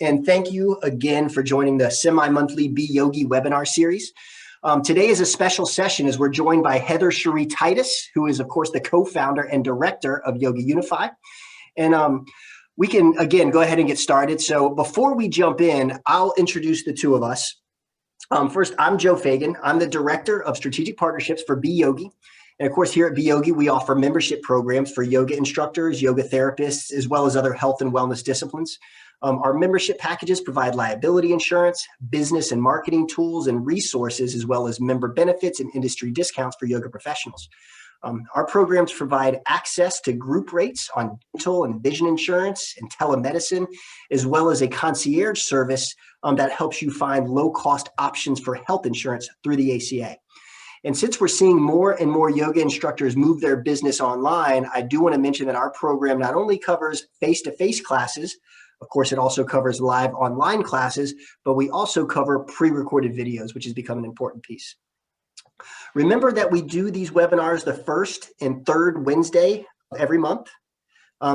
and thank you again for joining the semi-monthly beYogi webinar series. Today is a special session as we're joined by Sheree Titus, who is, of course, the co-founder and director of Yoga Unify. And we can, again, go ahead and get started. So before we jump in, I'll introduce the two of us. First, I'm Joe Fagan. I'm the director of strategic partnerships for beYogi. And of course, here at beYogi, we offer membership programs for yoga instructors, yoga therapists, as well as other health and wellness disciplines. Our membership packages provide liability insurance, business and marketing tools and resources, as well as member benefits and industry discounts for yoga professionals. Our programs provide access to group rates on dental and vision insurance and telemedicine, as well as a concierge service that helps you find low-cost options for health insurance through the ACA. And since we're seeing more and more yoga instructors move their business online, I do want to mention that our program not only covers face-to-face classes, of course, it also covers live online classes, but we also cover pre-recorded videos, which has become an important piece. Remember that we do these webinars the first and third Wednesday of every month.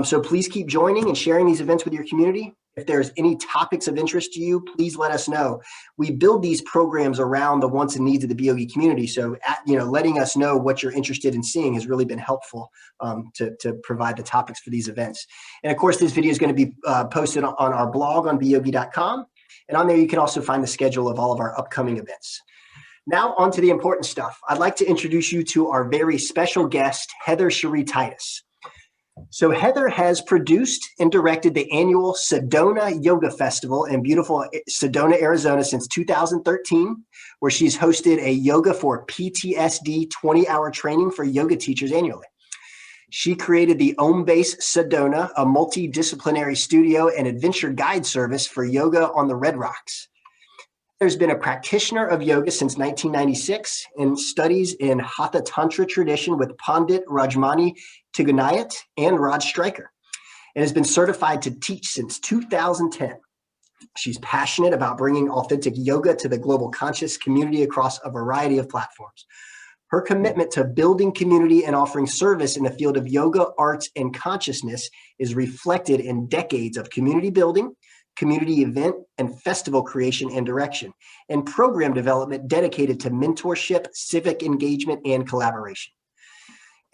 So please keep joining and sharing these events with your community. If there's any topics of interest to you, please let us know. We build these programs around the wants and needs of the beYogi community. So, letting us know what you're interested in seeing has really been helpful to provide the topics for these events. And of course, this video is going to be posted on our blog on beyogi.com. And on there, you can also find the schedule of all of our upcoming events. Now, on to the important stuff. I'd like to introduce you to our very special guest, Sheree Titus. So Heather has produced and directed the annual Sedona Yoga Festival in beautiful Sedona, Arizona since 2013, where she's hosted a Yoga for PTSD 20-hour training for yoga teachers annually. She created the Om Base Sedona, a multidisciplinary studio and adventure guide service for yoga on the Red Rocks. There's been a practitioner of yoga since 1996 and studies in Hatha Tantra tradition with Pandit Rajmani Tigunayat and Raj Stryker, and has been certified to teach since 2010. She's passionate about bringing authentic yoga to the global conscious community across a variety of platforms. Her commitment to building community and offering service in the field of yoga, arts, and consciousness is reflected in decades of community building, community event and festival creation and direction, and program development dedicated to mentorship, civic engagement, and collaboration.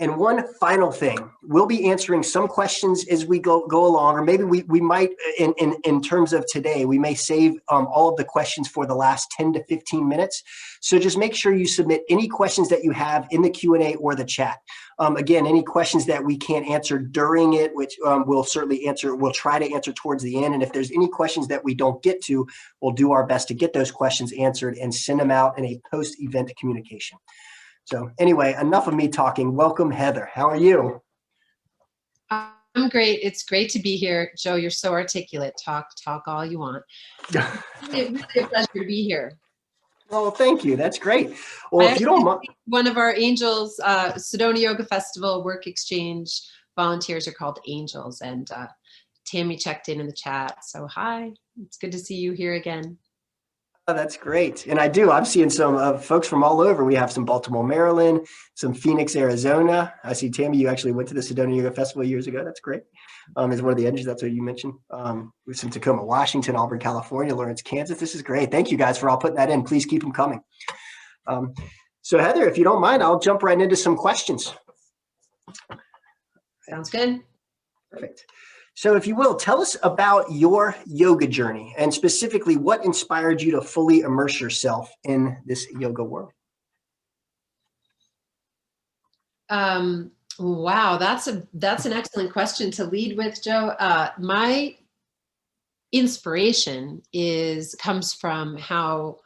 And one final thing, we'll be answering some questions as we go along, or maybe we might, in terms of today, we may save all of the questions for the last 10 to 15 minutes. So just make sure you submit any questions that you have in the Q&A or the chat. Again, any questions that we can't answer during it, which we'll certainly answer, we'll try to answer towards the end. And if there's any questions that we don't get to, we'll do our best to get those questions answered and send them out in a post-event communication. So anyway, enough of me talking. Welcome, Heather. How are you? I'm great. It's great to be here. Joe, you're so articulate. Talk all you want. It's really a pleasure to be here. Oh, thank you. That's great. Well, if you don't mind. One of our Angels, Sedona Yoga Festival Work Exchange volunteers are called Angels, and Tammy checked in the chat. So hi, it's good to see you here again. Oh, that's great. And I'm seeing some folks from all over. We have some Baltimore, Maryland, some Phoenix, Arizona. I see, Tammy, you actually went to the Sedona Yoga Festival years ago. That's great. As one of the edges, that's what you mentioned. With some Tacoma, Washington, Auburn, California, Lawrence, Kansas. This is great. Thank you guys for all putting that in. Please keep them coming. So Heather, if you don't mind, I'll jump right into some questions. Sounds good. Perfect. So if you will, tell us about your yoga journey and specifically what inspired you to fully immerse yourself in this yoga world. Wow, that's an excellent question to lead with, Joe. My inspiration comes from how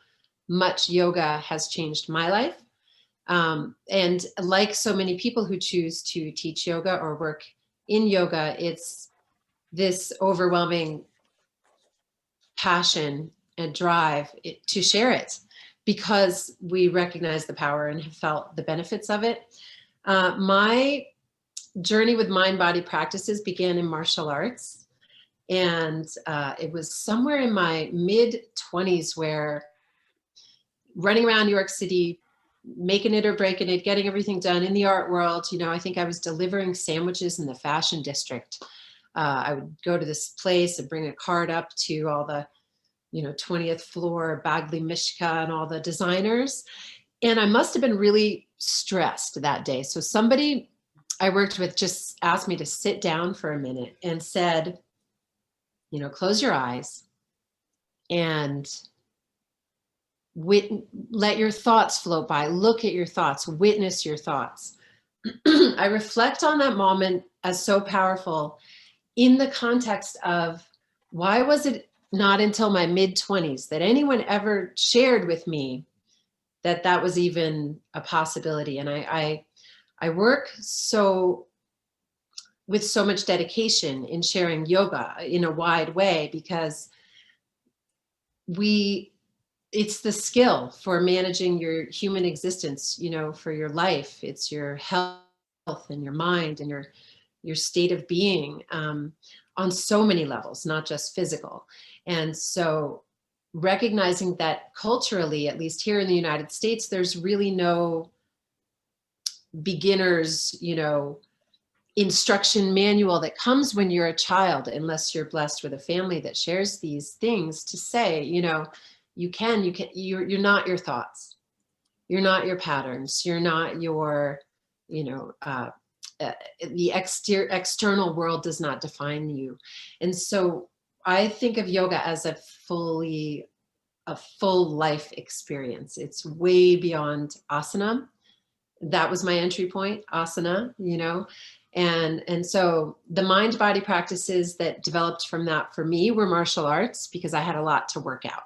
much yoga has changed my life. And like so many people who choose to teach yoga or work in yoga, it's this overwhelming passion and drive to share it because we recognize the power and have felt the benefits of it. My journey with mind-body practices began in martial arts. And it was somewhere in my mid-20s where running around New York City, making it or breaking it, getting everything done in the art world. I think I was delivering sandwiches in the fashion district. I would go to this place and bring a card up to all the, 20th floor, Bagley Mishka and all the designers. And I must have been really stressed that day. So somebody I worked with just asked me to sit down for a minute and said, close your eyes and let your thoughts float by. Look at your thoughts, witness your thoughts. I reflect on that moment as so powerful in the context of why was it not until my mid-20s that anyone ever shared with me that was even a possibility. And I work with so much dedication in sharing yoga in a wide way, because it's the skill for managing your human existence, for your life. It's your health and your mind and your state of being on so many levels, not just physical. And so recognizing that culturally, at least here in the United States, there's really no beginner's, instruction manual that comes when you're a child, unless you're blessed with a family that shares these things to say, you're not your thoughts. You're not your patterns. You're not your, the external world does not define you. And so I think of yoga as a full life experience. It's way beyond asana. That was my entry point, asana, and so the mind body practices that developed from that for me were martial arts, because I had a lot to work out,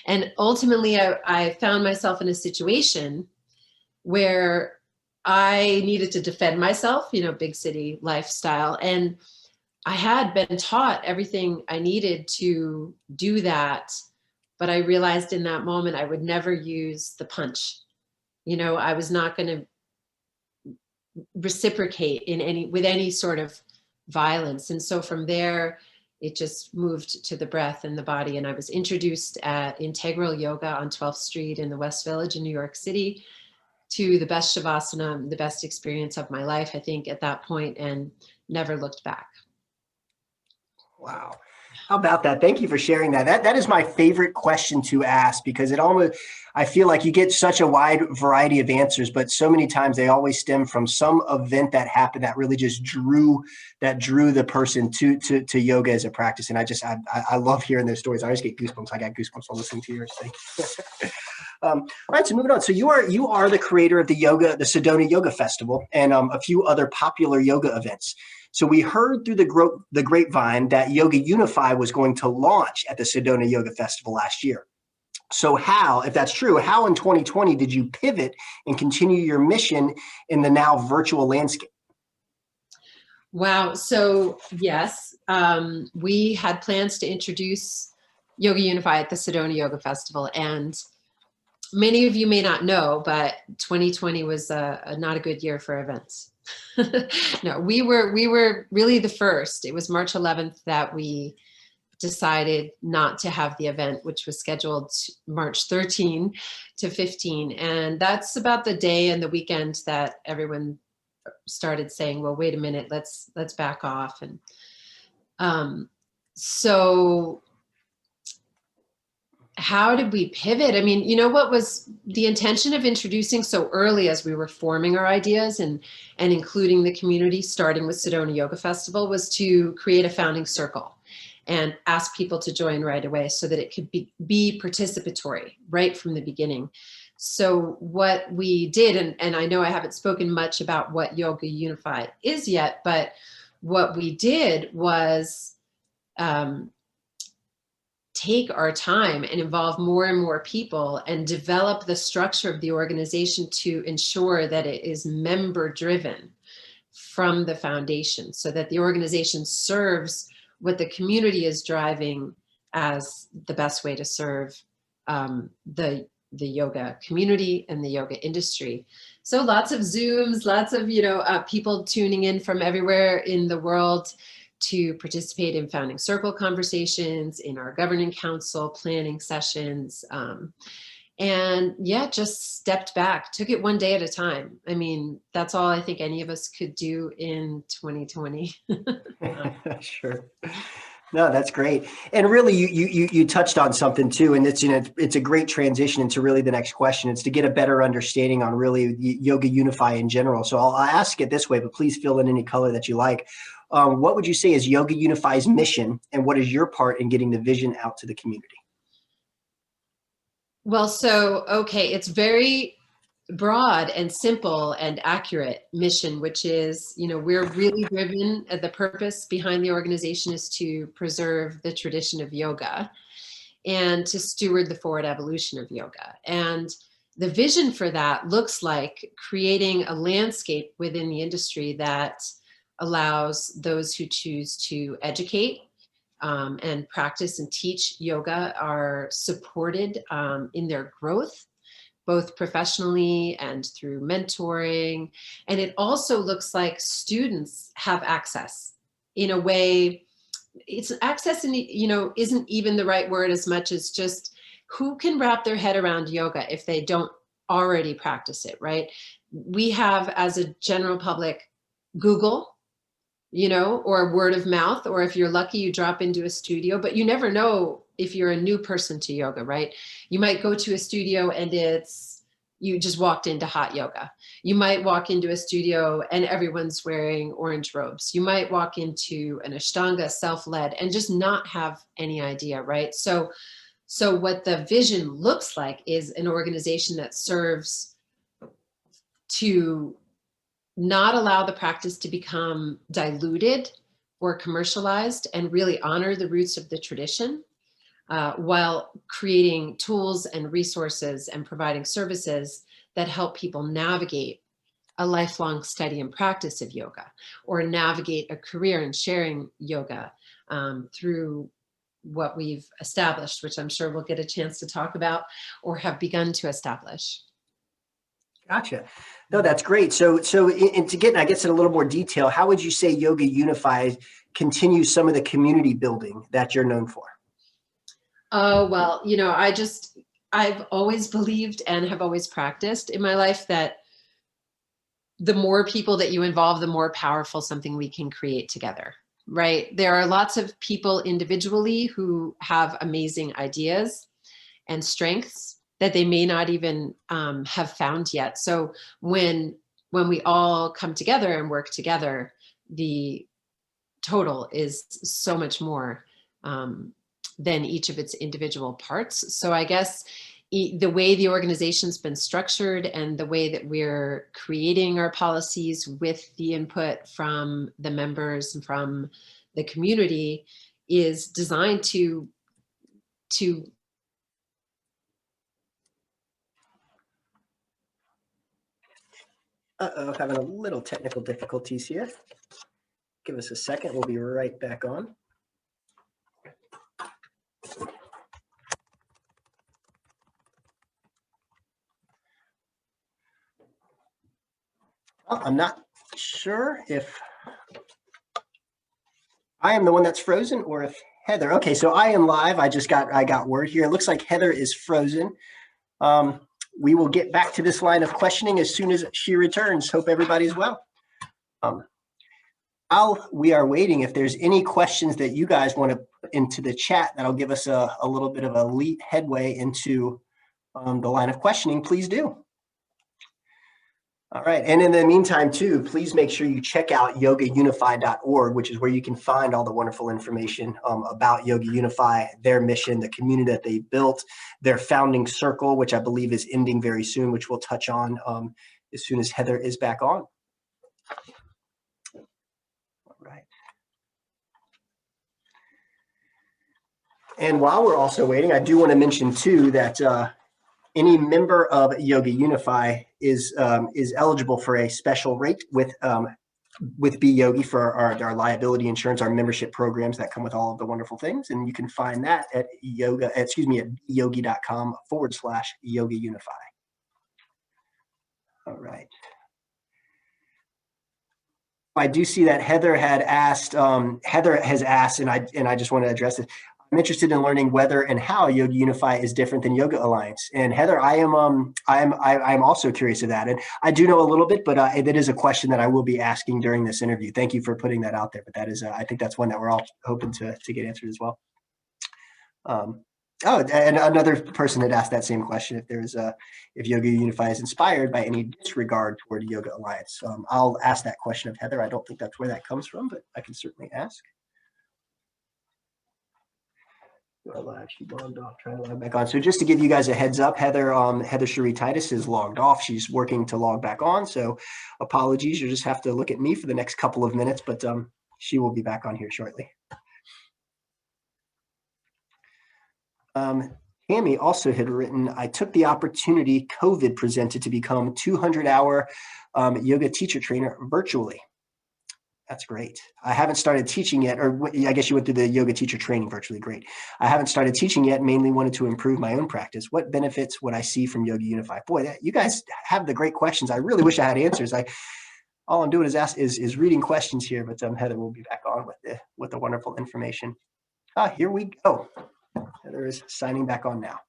and ultimately I found myself in a situation where I needed to defend myself, big city lifestyle. And I had been taught everything I needed to do that. But I realized in that moment, I would never use the punch. I was not going to reciprocate with any sort of violence. And so from there, it just moved to the breath and the body. And I was introduced at Integral Yoga on 12th Street in the West Village in New York City to the best Shavasana, the best experience of my life, I think, at that point, and never looked back. Wow. How about that? Thank you for sharing that. That is my favorite question to ask, because I feel like you get such a wide variety of answers, but so many times they always stem from some event that happened that really just drew the person to yoga as a practice. And I love hearing those stories. I always get goosebumps. I got goosebumps while listening to yours. All right, so moving on. So you are the creator of the Sedona Yoga Festival, and a few other popular yoga events. So we heard through the grapevine that Yoga Unify was going to launch at the Sedona Yoga Festival last year. So if that's true, how in 2020 did you pivot and continue your mission in the now virtual landscape? Wow. So yes, we had plans to introduce Yoga Unify at the Sedona Yoga Festival. And many of you may not know, but 2020 was not a good year for events. No, we were really the first. It was March 11th that we decided not to have the event, which was scheduled March 13 to 15. And that's about the day and the weekend that everyone started saying, well, wait a minute, let's back off. And so how did we pivot? I mean, what was the intention of introducing so early as we were forming our ideas and including the community, starting with Sedona Yoga Festival, was to create a founding circle and ask people to join right away so that it could be participatory right from the beginning. So what we did, and I know I haven't spoken much about what Yoga Unify is yet, but what we did was take our time and involve more and more people and develop the structure of the organization to ensure that it is member driven from the foundation, so that the organization serves what the community is driving as the best way to serve the yoga community and the yoga industry. So lots of Zooms, lots of people tuning in from everywhere in the world to participate in founding circle conversations, in our governing council planning sessions. And yeah, just stepped back, took it one day at a time. I mean, that's all I think any of us could do in 2020. Sure. No, that's great. And really, you touched on something too, and it's a great transition into really the next question. It's to get a better understanding on really Yoga Unify in general. So I'll ask it this way, but please fill in any color that you like. What would you say is Yoga Unify's mission, and what is your part in getting the vision out to the community? Well, so, okay, it's very broad and simple and accurate mission, which is, we're really driven, the purpose behind the organization is to preserve the tradition of yoga and to steward the forward evolution of yoga. And the vision for that looks like creating a landscape within the industry that allows those who choose to educate and practice and teach yoga are supported in their growth, both professionally and through mentoring. And it also looks like students have access in a way. It's access, and isn't even the right word as much as just who can wrap their head around yoga if they don't already practice it, right? We have, as a general public, Google, or word of mouth, or if you're lucky, you drop into a studio, but you never know if you're a new person to yoga, right? You might go to a studio and you just walked into hot yoga. You might walk into a studio and everyone's wearing orange robes. You might walk into an Ashtanga self-led and just not have any idea, right? So what the vision looks like is an organization that serves to not allow the practice to become diluted or commercialized, and really honor the roots of the tradition, while creating tools and resources and providing services that help people navigate a lifelong study and practice of yoga, or navigate a career in sharing yoga through what we've established, which I'm sure we'll get a chance to talk about or have begun to establish. Gotcha. No, that's great. So and to get, I guess, in a little more detail, how would you say Yoga Unify continues some of the community building that you're known for? Oh, well, I've always believed and have always practiced in my life that the more people that you involve, the more powerful something we can create together, right? There are lots of people individually who have amazing ideas and strengths that they may not even have found yet. So when we all come together and work together, the total is so much more than each of its individual parts. So I guess the way the organization's been structured and the way that we're creating our policies with the input from the members and from the community is designed to Having a little technical difficulties here. Give us a second. We'll be right back on. Well, I'm not sure if I am the one that's frozen or if Heather. Okay, so I am live. I got word here. It looks like Heather is frozen. We will get back to this line of questioning as soon as she returns. Hope everybody's well. While we are waiting, if there's any questions that you guys want to put into the chat, that'll give us a little bit of a leap headway into the line of questioning, please do. All right, and in the meantime too, please make sure you check out yogaunify.org, which is where you can find all the wonderful information about Yoga Unify, their mission, the community that they built, their founding circle, which I believe is ending very soon, which we'll touch on as soon as Heather is back on. All right. And while we're also waiting, I do want to mention too that any member of Yoga Unify is eligible for a special rate with beYogi for our liability insurance, our membership programs that come with all of the wonderful things. And you can find that at beyogi.com/Yoga Unify. All right. I do see that Heather has asked, and I just want to address it. I'm interested in learning whether and how Yoga Unify is different than Yoga Alliance. And Heather, I'm also curious of that. And I do know a little bit, but that is a question that I will be asking during this interview. Thank you for putting that out there. But that is, I think that's one that we're all hoping to get answered as well. Oh, and another person had asked that same question, if Yoga Unify is inspired by any disregard toward Yoga Alliance. I'll ask that question of Heather. I don't think that's where that comes from, but I can certainly ask. Well, she logged off, trying to log back on. So just to give you guys a heads up, Heather Sheree Titus is logged off. She's working to log back on. So apologies. You just have to look at me for the next couple of minutes, but she will be back on here shortly. Tammy also had written, I took the opportunity COVID presented to become 200-hour yoga teacher trainer virtually. That's great. I haven't started teaching yet, or I guess you went through the yoga teacher training virtually. Great. I haven't started teaching yet, mainly wanted to improve my own practice. What benefits would I see from Yoga Unify? Boy, you guys have the great questions. I really wish I had answers. All I'm doing is reading questions here, but Heather will be back on with the wonderful information. Here we go. Heather is signing back on now.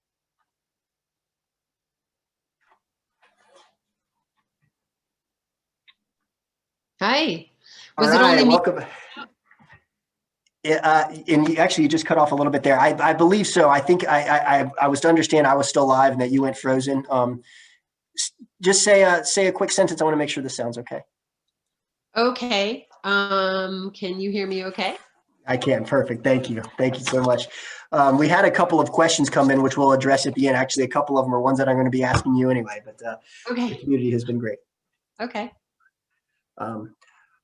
Hi. Was it only me? Welcome. And you just cut off a little bit there. I believe so. I think I was to understand I was still live and that you went frozen. Just say a quick sentence. I want to make sure this sounds okay. Okay. Can you hear me okay? I can. Perfect. Thank you. Thank you so much. We had a couple of questions come in, which we'll address at the end. Actually, a couple of them are ones that I'm going to be asking you anyway, but okay. The community has been great. Okay.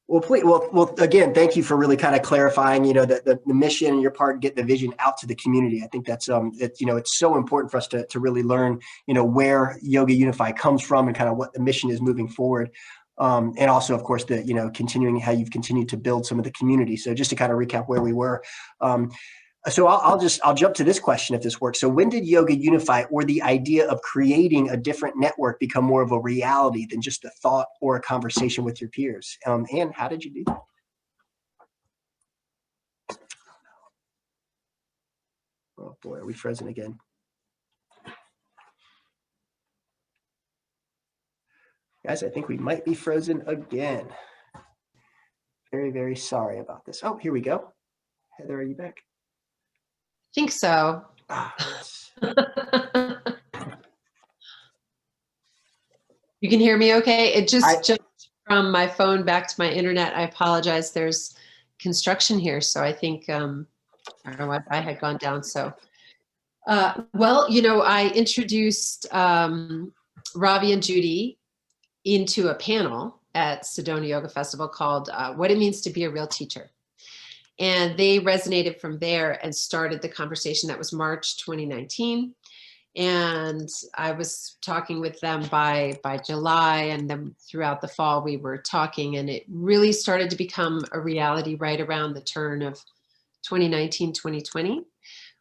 Well, again, thank you for really kind of clarifying, the mission and your part, get the vision out to the community. I think that's, it's so important for us to really learn, where Yoga Unify comes from and kind of what the mission is moving forward. And also, of course, continuing how you've continued to build some of the community. So just to kind of recap where we were. So I'll jump to this question if this works. So when did Yoga Unify, or the idea of creating a different network, become more of a reality than just a thought or a conversation with your peers? And how did you do that? Oh boy, are we frozen again? Guys, I think we might be frozen again. Very, very sorry about this. Oh, here we go. Heather, are you back? Think so. Yes. You can hear me okay? It just jumped from my phone back to my internet. I apologize. There's construction here. So I think, I don't know what I had gone down. So, well, I introduced Ravi and Judy into a panel at Sedona Yoga Festival called What It Means to Be a Real Teacher. And they resonated from there and started the conversation. That was March 2019. And I was talking with them by July, and then throughout the fall we were talking, and it really started to become a reality right around the turn of 2019, 2020,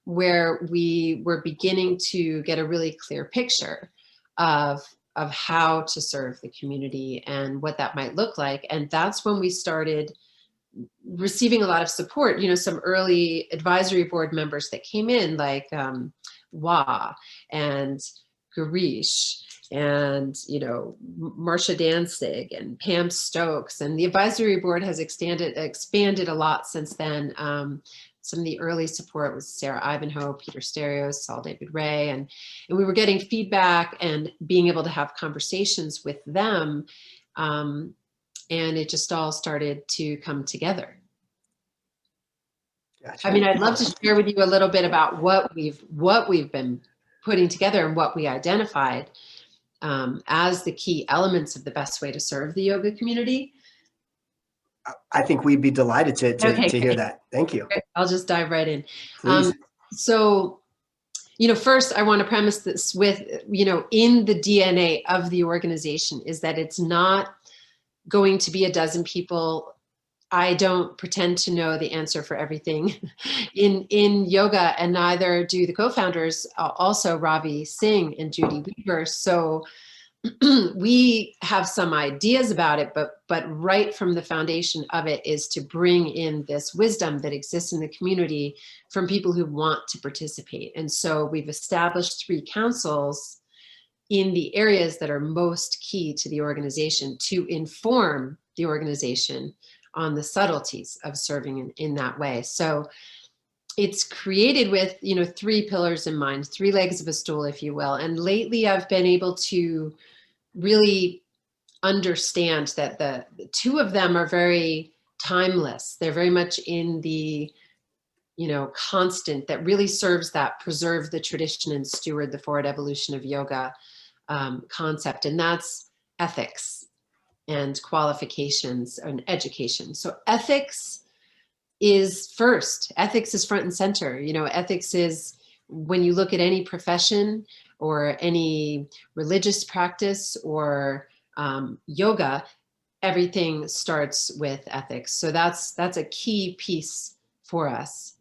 where we were beginning to get a really clear picture of how to serve the community and what that might look like. And that's when we started receiving a lot of support. Some early advisory board members that came in, like Wah and Garish and, Marcia Danzig and Pam Stokes. And the advisory board has expanded a lot since then. Some of the early support was Sarah Ivanhoe, Peter Sterios, Saul David Ray, and we were getting feedback and being able to have conversations with them. And it just all started to come together. Gotcha. I mean, I'd love to share with you a little bit about what we've been putting together and what we identified as the key elements of the best way to serve the yoga community. I think we'd be delighted to hear that. Thank you. I'll just dive right in. Please. So, first I want to premise this with, in the DNA of the organization is that it's not going to be a dozen people. I don't pretend to know the answer for everything in yoga, and neither do the co-founders, also Ravi Singh and Judy Weaver. So we have some ideas about it, but right from the foundation of it is to bring in this wisdom that exists in the community from people who want to participate. And so we've established 3 councils in the areas that are most key to the organization to inform the organization on the subtleties of serving in that way. So it's created with, 3 pillars in mind, 3 legs of a stool, if you will. And lately I've been able to really understand that the 2 of them are very timeless. They're very much in the, constant that really serves that preserve the tradition and steward the forward evolution of yoga concept. And that's ethics and qualifications and education. So ethics is first. Ethics is front and center. Ethics is, when you look at any profession or any religious practice or yoga, everything starts with ethics. So that's a key piece for us.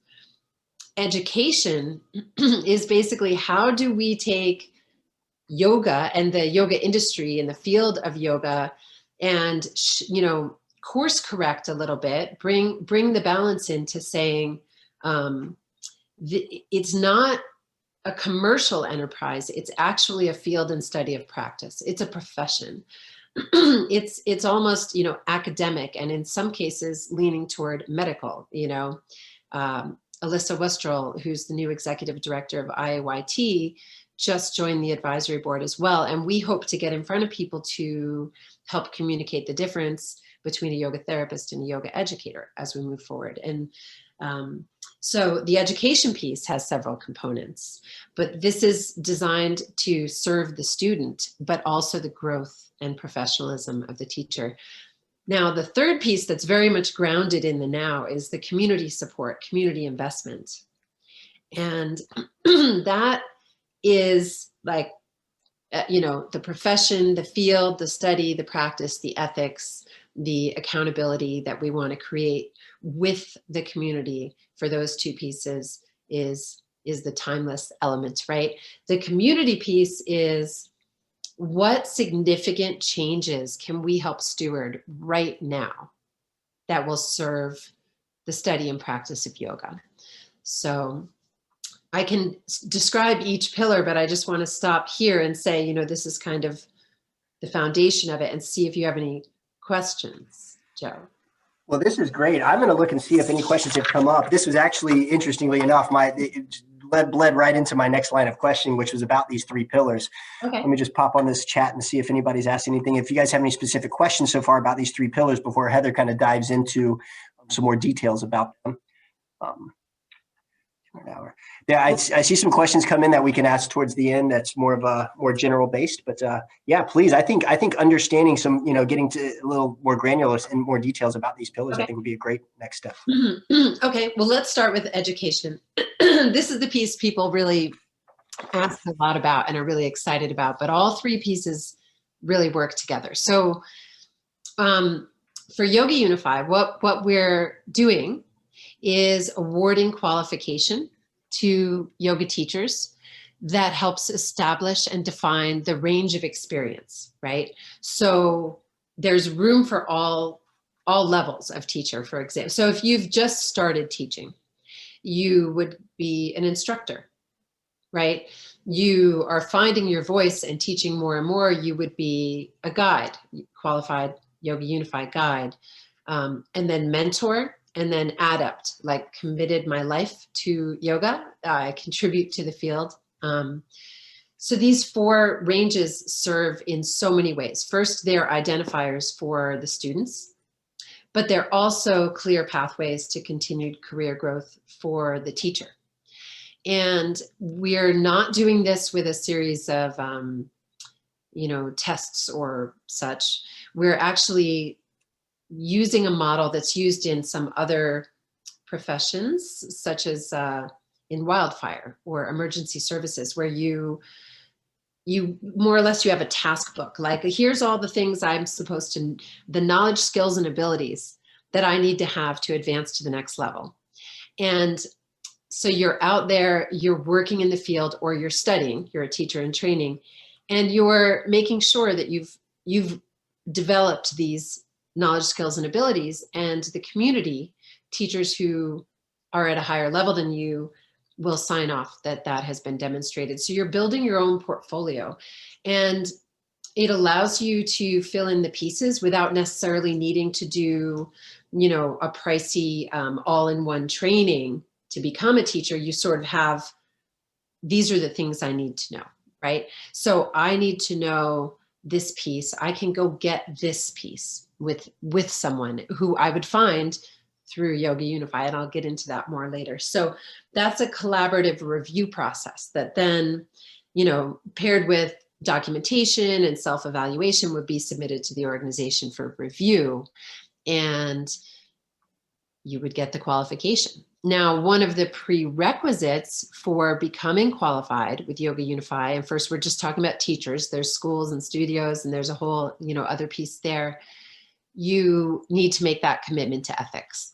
Education is basically, how do we take yoga and the yoga industry and the field of yoga and, course correct a little bit, bring the balance into saying it's not a commercial enterprise. It's actually a field and study of practice. It's a profession. It's almost, academic, and in some cases leaning toward medical. Alyssa Westrel, who's the new executive director of IAYT, just joined the advisory board as well. And we hope to get in front of people to help communicate the difference between a yoga therapist and a yoga educator as we move forward. And so the education piece has several components, but this is designed to serve the student, but also the growth and professionalism of the teacher. Now, the third piece that's very much grounded in the now is the community support, community investment. And that is like, the profession, the field, the study, the practice, the ethics, the accountability that we want to create with the community for those 2 pieces is the timeless element, right? The community piece is, what significant changes can we help steward right now that will serve the study and practice of yoga? So I can describe each pillar, but I just want to stop here and say, this is kind of the foundation of it, and see if you have any questions, Joe. Well, this is great. I'm going to look and see if any questions have come up. This was actually, interestingly enough, it bled right into my next line of questioning, which was about these 3 pillars. Okay. Let me just pop on this chat and see if anybody's asked anything. If you guys have any specific questions so far about these 3 pillars before Heather kind of dives into some more details about them. Yeah, I see some questions come in that we can ask towards the end. That's more general based, but yeah, please. I think understanding some, getting to a little more granular and more details about these pillars, okay, I think would be a great next step. Okay, well, let's start with education. This is the piece people really ask a lot about and are really excited about, but all 3 pieces really work together. So for Yoga Unify, what we're doing is awarding qualification to yoga teachers that helps establish and define the range of experience, right? So there's room for all levels of teacher, for example. So if you've just started teaching, you would be an instructor, right? You are finding your voice and teaching more and more, you would be a guide, qualified Yoga Unify guide, and then mentor, and then adept, like committed my life to yoga. I contribute to the field. So these 4 ranges serve in so many ways. First, they're identifiers for the students, but they're also clear pathways to continued career growth for the teacher. And we're not doing this with a series of, tests or such. We're actually using a model that's used in some other professions, such as in wildfire or emergency services, where you more or less, you have a task book. Like, here's all the things I'm supposed to, the knowledge, skills, and abilities that I need to have to advance to the next level. And so you're out there, you're working in the field, or you're studying, you're a teacher in training, And you're making sure that you've developed these knowledge, skills, and abilities, and the community, teachers who are at a higher level than you, will sign off that that has been demonstrated. So you're building your own portfolio, and it allows you to fill in the pieces without necessarily needing to do, a pricey all-in-one training to become a teacher. You sort of have, these are the things I need to know, right? So I need to know this piece. I can go get this piece with someone who I would find through Yoga Unify, and I'll get into that more later. So that's a collaborative review process that then, paired with documentation and self-evaluation, would be submitted to the organization for review, and you would get the qualification. Now, one of the prerequisites for becoming qualified with Yoga Unify, and first we're just talking about teachers, there's schools and studios, and there's a whole, other piece there. You need to make that commitment to ethics.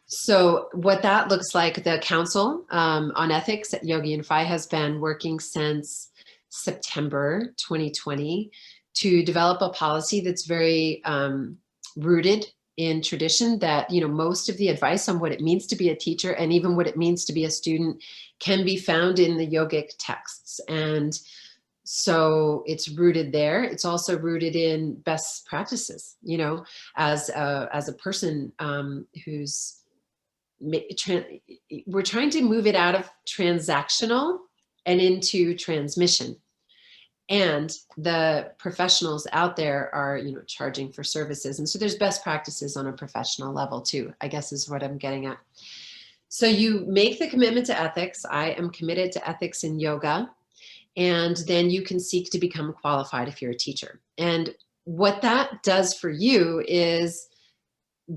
So what that looks like, the Council on Ethics at Yoga Unify has been working since September 2020 to develop a policy that's very rooted in tradition, that, most of the advice on what it means to be a teacher and even what it means to be a student can be found in the yogic texts. And so it's rooted there. It's also rooted in best practices, as a person who's, we're trying to move it out of transactional and into transmission. And the professionals out there are, charging for services. And so there's best practices on a professional level too, I guess is what I'm getting at. So you make the commitment to ethics. I am committed to ethics in yoga. And then you can seek to become qualified if you're a teacher. And what that does for you is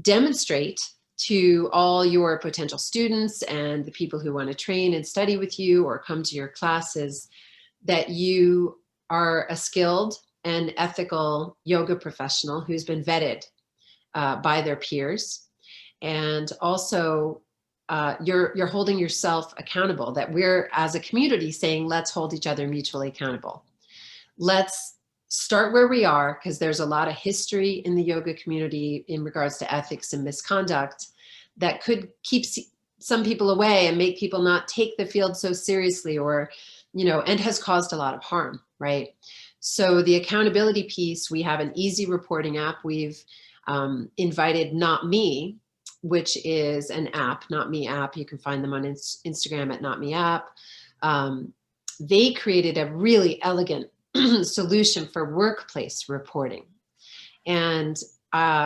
demonstrate to all your potential students and the people who want to train and study with you or come to your classes that you are a skilled and ethical yoga professional who's been vetted by their peers. And also you're holding yourself accountable, that we're as a community saying, let's hold each other mutually accountable. Let's start where we are, because there's a lot of history in the yoga community in regards to ethics and misconduct that could keep some people away and make people not take the field so seriously, or, and has caused a lot of harm, right? So the accountability piece, we have an easy reporting app. We've invited Not Me, which is an app, Not Me app. You can find them on Instagram at Not Me app. They created a really elegant solution for workplace reporting. And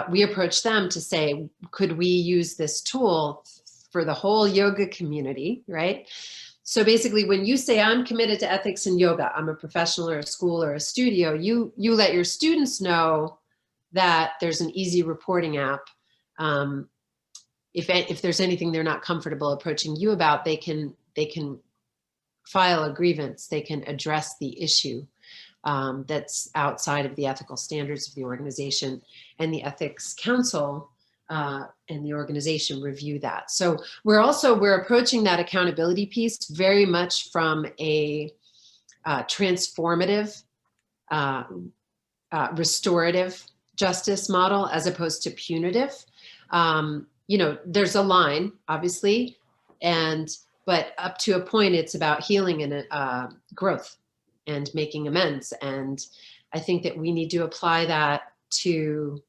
we approached them to say, could we use this tool for the whole yoga community, right? So basically, when you say, I'm committed to ethics in yoga, I'm a professional or a school or a studio, you let your students know that there's an easy reporting app. If there's anything they're not comfortable approaching you about, they can file a grievance. They can address the issue that's outside of the ethical standards of the organization, and the ethics council and the organization review that. So we're approaching that accountability piece very much from a transformative, restorative justice model, as opposed to punitive. There's a line, obviously, but up to a point, it's about healing and growth and making amends. And I think that we need to apply that to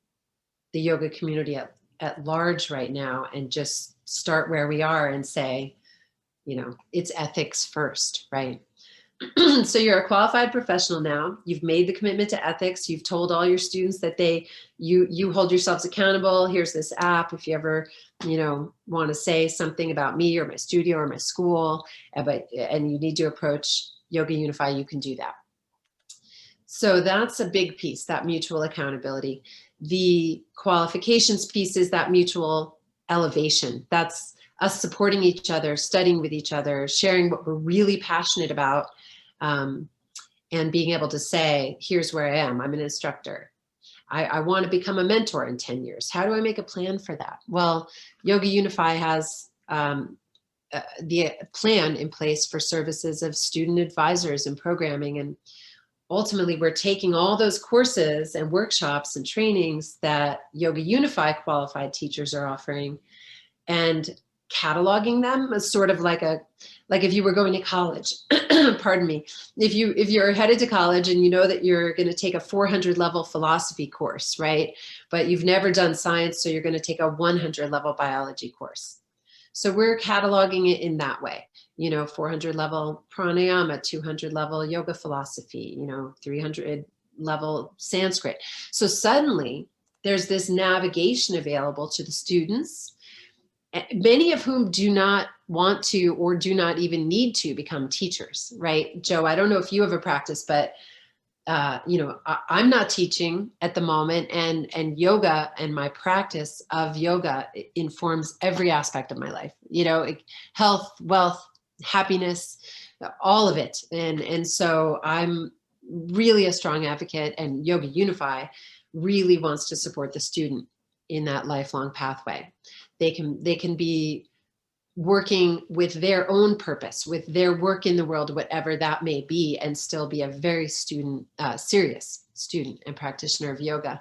the yoga community at large right now, and just start where we are and say, it's ethics first, right? So you're a qualified professional now. You've made the commitment to ethics. You've told all your students that you hold yourselves accountable. Here's this app. If you ever, want to say something about me or my studio or my school, and you need to approach Yoga Unify, you can do that. So that's a big piece, that mutual accountability. The qualifications piece is that mutual elevation. That's us supporting each other, studying with each other, sharing what we're really passionate about, and being able to say, here's where I am. I'm an instructor. I want to become a mentor in 10 years. How do I make a plan for that? Well, Yoga Unify has the plan in place for services of student advisors and programming. And ultimately we're taking all those courses and workshops and trainings that Yoga Unify qualified teachers are offering and cataloging them as sort of like if you were going to college, pardon me, if you're headed to college and you know that you're going to take a 400 level philosophy course, right? But you've never done science, so you're going to take a 100 level biology course. So we're cataloging it in that way, 400 level pranayama, 200 level yoga philosophy, 300 level Sanskrit. So suddenly there's this navigation available to the students, many of whom do not want to or do not even need to become teachers, right? Joe, I don't know if you have a practice, but I'm not teaching at the moment, and yoga and my practice of yoga informs every aspect of my life, health, wealth, happiness, all of it. And so I'm really a strong advocate, and Yoga Unify really wants to support the student in that lifelong pathway. They can be working with their own purpose, with their work in the world, whatever that may be, and still be a very serious student and practitioner of yoga.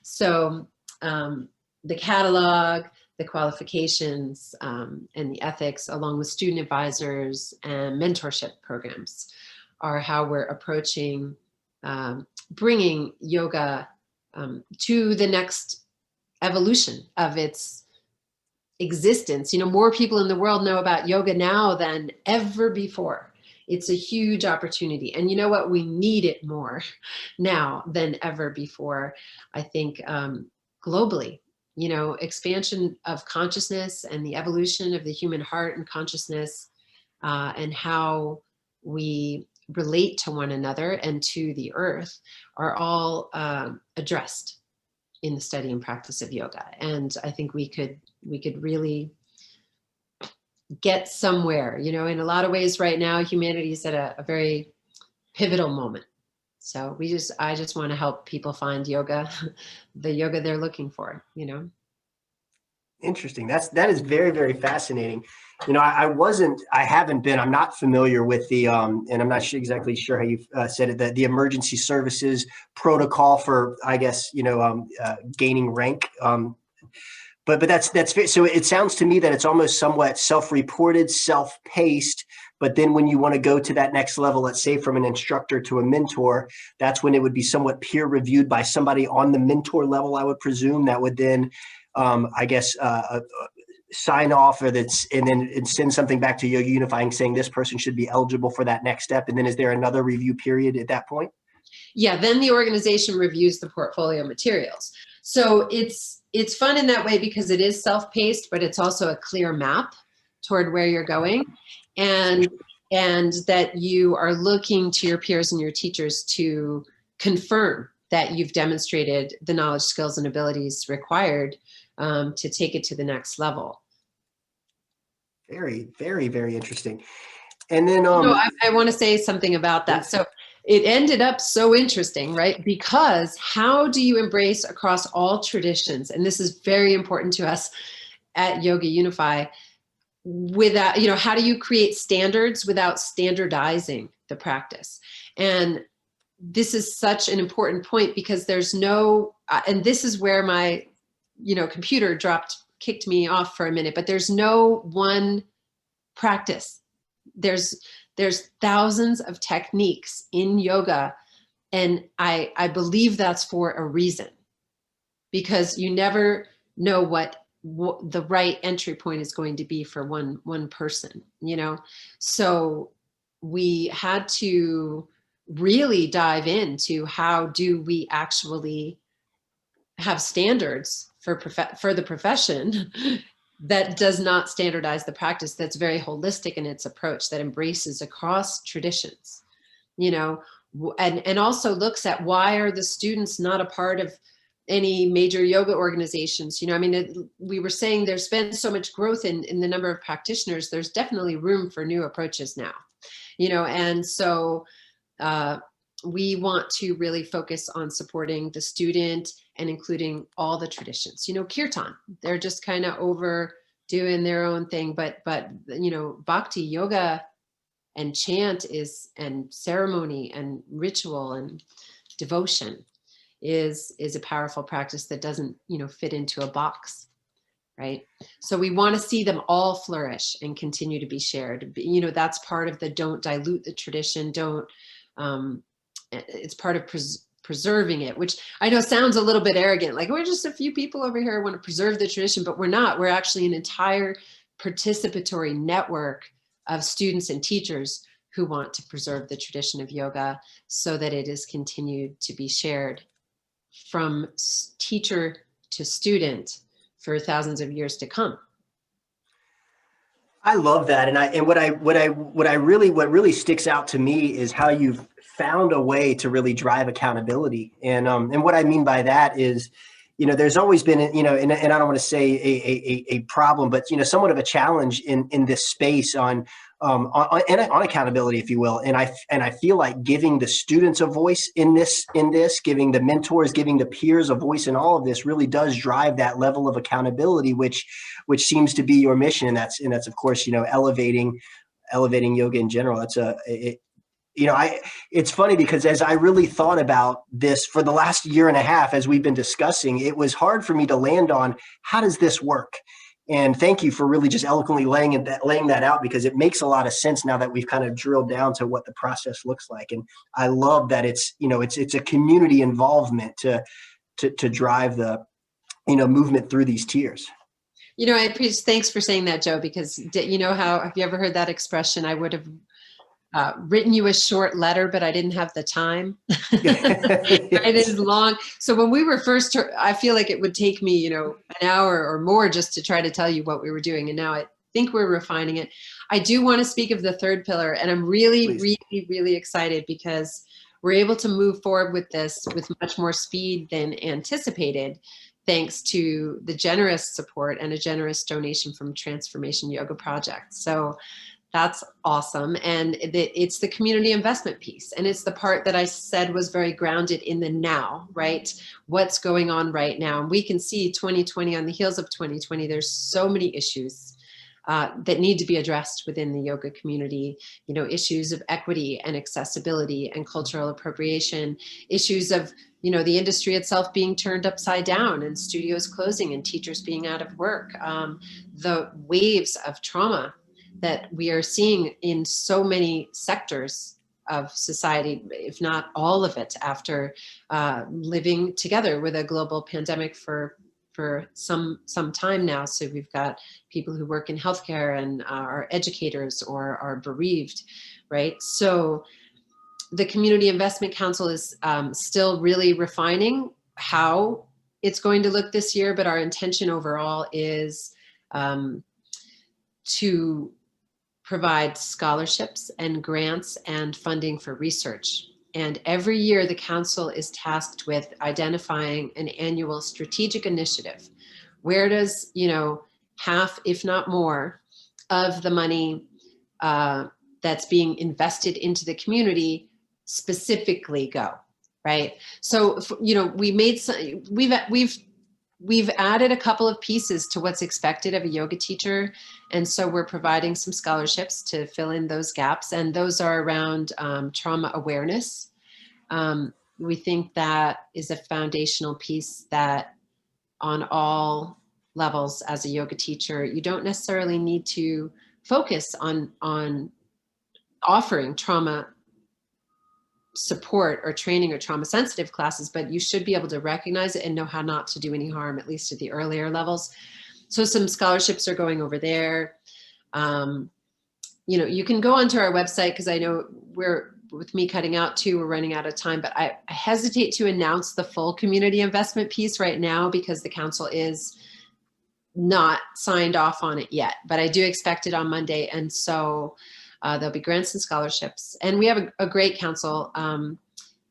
So the catalog, the qualifications, and the ethics, along with student advisors and mentorship programs, are how we're approaching bringing yoga to the next evolution of its existence. More people in the world know about yoga now than ever before. It's a huge opportunity. And you know what? We need it more now than ever before. I think globally, expansion of consciousness and the evolution of the human heart and consciousness, and how we relate to one another and to the earth are all addressed in the study and practice of yoga. And I think we could really get somewhere, in a lot of ways right now, humanity is at a very pivotal moment. So I just want to help people find yoga, the yoga they're looking for, Interesting. That is very, very fascinating. I'm not familiar with the, and I'm not exactly sure how you said it, the emergency services protocol for, I guess, gaining rank. But that's so it sounds to me that it's almost somewhat self-reported, self-paced. But then when you want to go to that next level, let's say from an instructor to a mentor, that's when it would be somewhat peer reviewed by somebody on the mentor level, I would presume, that would then, sign off and then send something back to Yoga Unifying saying this person should be eligible for that next step. And then is there another review period at that point? Yeah, then the organization reviews the portfolio materials. So it's fun in that way because it is self-paced, but it's also a clear map toward where you're going, and that you are looking to your peers and your teachers to confirm that you've demonstrated the knowledge, skills, and abilities required to take it to the next level. Very, very, very interesting. And then I want to say something about that. So it ended up so interesting, right? Because how do you embrace across all traditions? And this is very important to us at Yoga Unify. Without, how do you create standards without standardizing the practice? And this is such an important point because there's no, and this is where my, computer kicked me off for a minute, but there's no one practice. There's thousands of techniques in yoga. And I believe that's for a reason, because you never know what the right entry point is going to be for one person, So we had to really dive into how do we actually have standards for the profession that does not standardize the practice, that's very holistic in its approach, that embraces across traditions, and also looks at why are the students not a part of any major yoga organizations. We were saying there's been so much growth in the number of practitioners. There's definitely room for new approaches now, and so we want to really focus on supporting the student and including all the traditions. Kirtan, they're just kind of over doing their own thing, but Bhakti yoga and chant and ceremony and ritual and devotion is a powerful practice that doesn't, fit into a box, right? So we want to see them all flourish and continue to be shared. That's part of the don't dilute the tradition. It's part of preserving it, which I know sounds a little bit arrogant. Like, we're just a few people over here who want to preserve the tradition, but we're not. We're actually an entire participatory network of students and teachers who want to preserve the tradition of yoga so that it is continued to be shared from teacher to student for thousands of years to come. I love that. And what really sticks out to me is how you've found a way to really drive accountability. And what I mean by that is, there's always been, and I don't want to say a problem, but, somewhat of a challenge in this space on accountability, if you will. And I feel like giving the students a voice in this, giving the mentors, giving the peers a voice in all of this really does drive that level of accountability, which seems to be your mission. And that's of course, elevating yoga in general. It's funny because as I really thought about this for the last year and a half, as we've been discussing, it was hard for me to land on how does this work? And thank you for really just eloquently laying that out, because it makes a lot of sense now that we've kind of drilled down to what the process looks like. And I love that it's a community involvement to drive the, movement through these tiers. I appreciate, thanks for saying that, Joe, because have you ever heard that expression? I would have written you a short letter, but I didn't have the time. It is long. So when we were first, I feel like it would take me, an hour or more just to try to tell you what we were doing. And now I think we're refining it. I do want to speak of the third pillar, and I'm really, really, really excited because we're able to move forward with this with much more speed than anticipated, thanks to the generous support and a generous donation from Transformation Yoga Project. So that's awesome. And it's the community investment piece. And it's the part that I said was very grounded in the now, right? What's going on right now? And we can see 2020 on the heels of 2020, there's so many issues that need to be addressed within the yoga community, issues of equity and accessibility and cultural appropriation, issues of, the industry itself being turned upside down and studios closing and teachers being out of work, the waves of trauma that we are seeing in so many sectors of society, if not all of it, after living together with a global pandemic for some time now. So we've got people who work in healthcare and are educators or are bereaved, right? So the Community Investment Council is still really refining how it's going to look this year, but our intention overall is to provide scholarships and grants and funding for research. And every year the council is tasked with identifying an annual strategic initiative. Where does, half, if not more, of the money that's being invested into the community specifically go, right? So, we've added a couple of pieces to what's expected of a yoga teacher. And so we're providing some scholarships to fill in those gaps. And those are around trauma awareness. We think that is a foundational piece that on all levels as a yoga teacher, you don't necessarily need to focus on offering trauma support or training or trauma sensitive classes, but you should be able to recognize it and know how not to do any harm, at least at the earlier levels. So some scholarships are going over there. You can go onto our website, because I know with me cutting out too, we're running out of time, but I hesitate to announce the full community investment piece right now because the council is not signed off on it yet, but I do expect it on Monday. And so there'll be grants and scholarships. And we have a great council.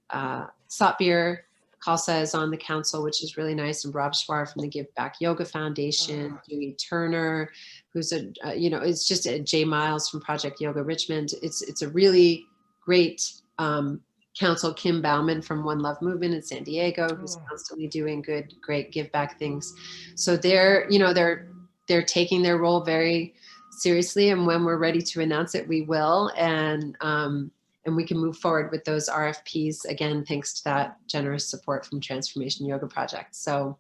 Satbir Khalsa is on the council, which is really nice. And Rob Schwar from the Give Back Yoga Foundation, Dewey Turner, who's it's just Jay Miles from Project Yoga Richmond. It's a really great council. Kim Bauman from One Love Movement in San Diego, who's constantly doing great give back things. So they're taking their role very seriously, and when we're ready to announce it, we will. And we can move forward with those RFPs, again, thanks to that generous support from Transformation Yoga Project. So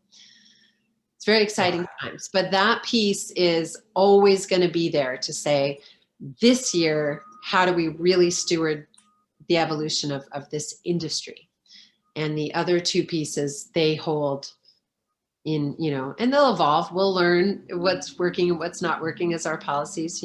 it's very exciting times. But that piece is always going to be there to say, this year, how do we really steward the evolution of this industry? And the other two pieces, they hold in, and they'll evolve. We'll learn what's working and what's not working as our policies,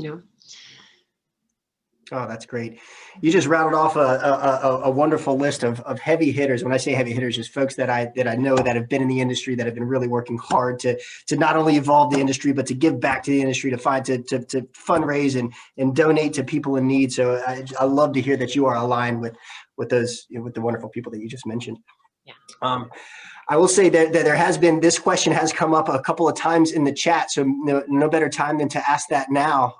Oh, that's great. You just rattled off a wonderful list of heavy hitters. When I say heavy hitters, just folks that I know that have been in the industry, that have been really working hard to not only evolve the industry, but to give back to the industry, to fundraise and donate to people in need. So I love to hear that you are aligned with those, with the wonderful people that you just mentioned. Yeah. I will say that there has been, this question has come up a couple of times in the chat. So no better time than to ask that now.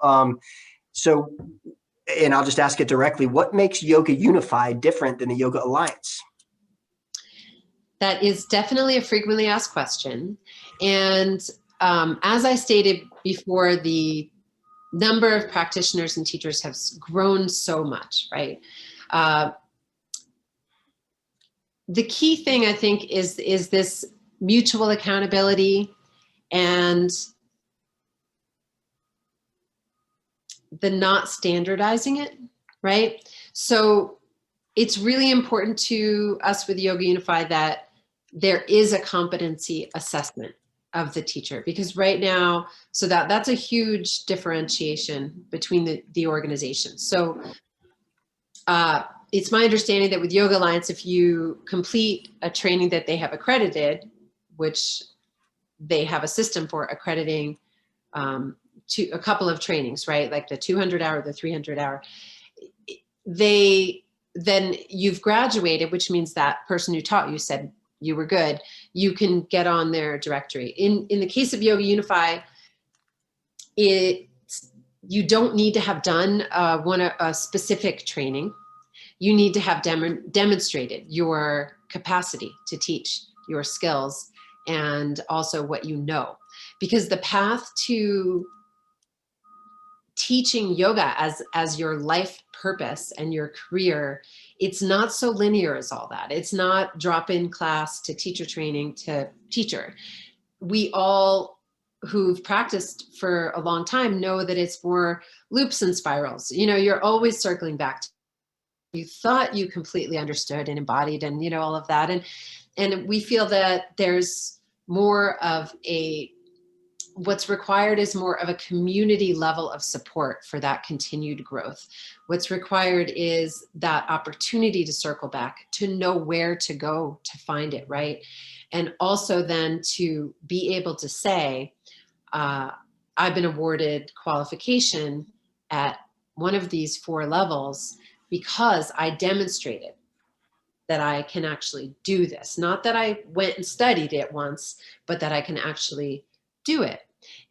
And I'll just ask it directly. What makes Yoga Unify different than the Yoga Alliance? That is definitely a frequently asked question. And as I stated before, the number of practitioners and teachers have grown so much, right? The key thing, I think, is this mutual accountability and the not standardizing it, right? So it's really important to us with Yoga Unify that there is a competency assessment of the teacher, because right now, so that's a huge differentiation between the organizations. So it's my understanding that with Yoga Alliance, if you complete a training that they have accredited, which they have a system for accrediting to a couple of trainings, right? Like the 200 hour, the 300 hour, then you've graduated, which means that person who taught you said you were good, you can get on their directory. In the case of Yoga Unify, you don't need to have done a specific training. You need to have demonstrated your capacity to teach, your skills, and also what you know. Because the path to teaching yoga as your life purpose and your career, it's not so linear as all that. It's not drop-in class to teacher training to teacher. We all who've practiced for a long time know that it's more loops and spirals. You're always circling back to you thought you completely understood and embodied and all of that. And we feel that there's more of what's required is more of a community level of support for that continued growth. What's required is that opportunity to circle back, to know where to go to find it, right? And also then to be able to say, I've been awarded qualification at one of these 4 levels because I demonstrated that I can actually do this. Not that I went and studied it once, but that I can actually do it.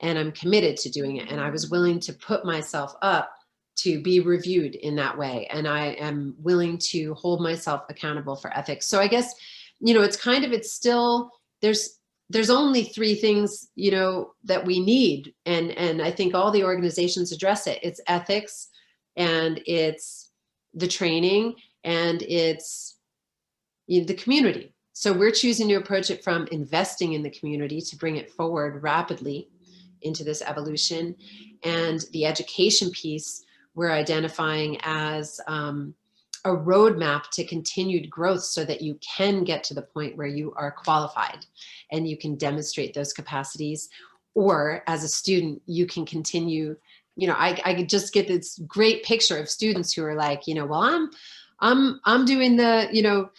And I'm committed to doing it. And I was willing to put myself up to be reviewed in that way. And I am willing to hold myself accountable for ethics. So I guess, it's still, there's only 3 things, that we need. And I think all the organizations address it. It's ethics, and it's the training, and it's the community. So we're choosing to approach it from investing in the community to bring it forward rapidly into this evolution. And the education piece, we're identifying as a roadmap to continued growth so that you can get to the point where you are qualified and you can demonstrate those capacities. Or as a student, you can continue, I just get this great picture of students who are like, well, I'm doing the,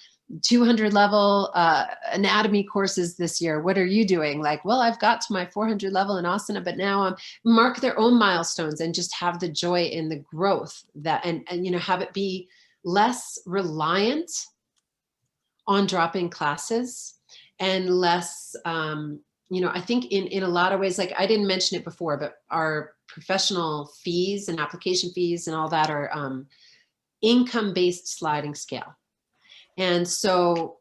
200 level anatomy courses this year. What are you doing? Like, well, I've got to my 400 level in asana, but now I'm mark their own milestones and just have the joy in the growth that, and have it be less reliant on dropping classes and less, I think in a lot of ways, like I didn't mention it before, but our professional fees and application fees and all that are income-based sliding scale. And so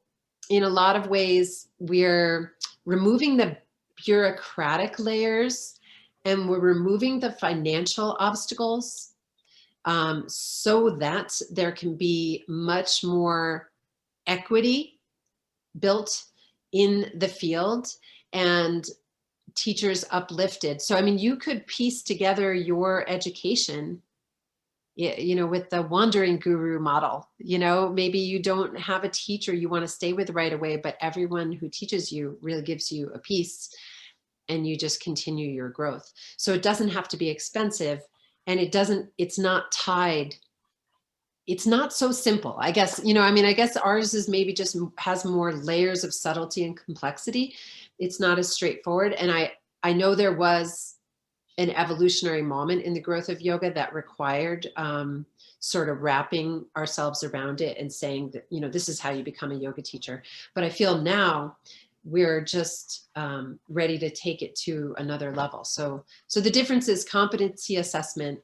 in a lot of ways, we're removing the bureaucratic layers and we're removing the financial obstacles so that there can be much more equity built in the field and teachers uplifted. So, I mean, you could piece together your education, with the wandering guru model. Maybe you don't have a teacher you want to stay with right away, but everyone who teaches you really gives you a piece, and you just continue your growth. So it doesn't have to be expensive, and it's not tied. It's not so simple, I guess. I guess ours is maybe just has more layers of subtlety and complexity. It's not as straightforward. And I know there was an evolutionary moment in the growth of yoga that required sort of wrapping ourselves around it and saying that, this is how you become a yoga teacher. But I feel now we're just ready to take it to another level. So the difference is competency assessment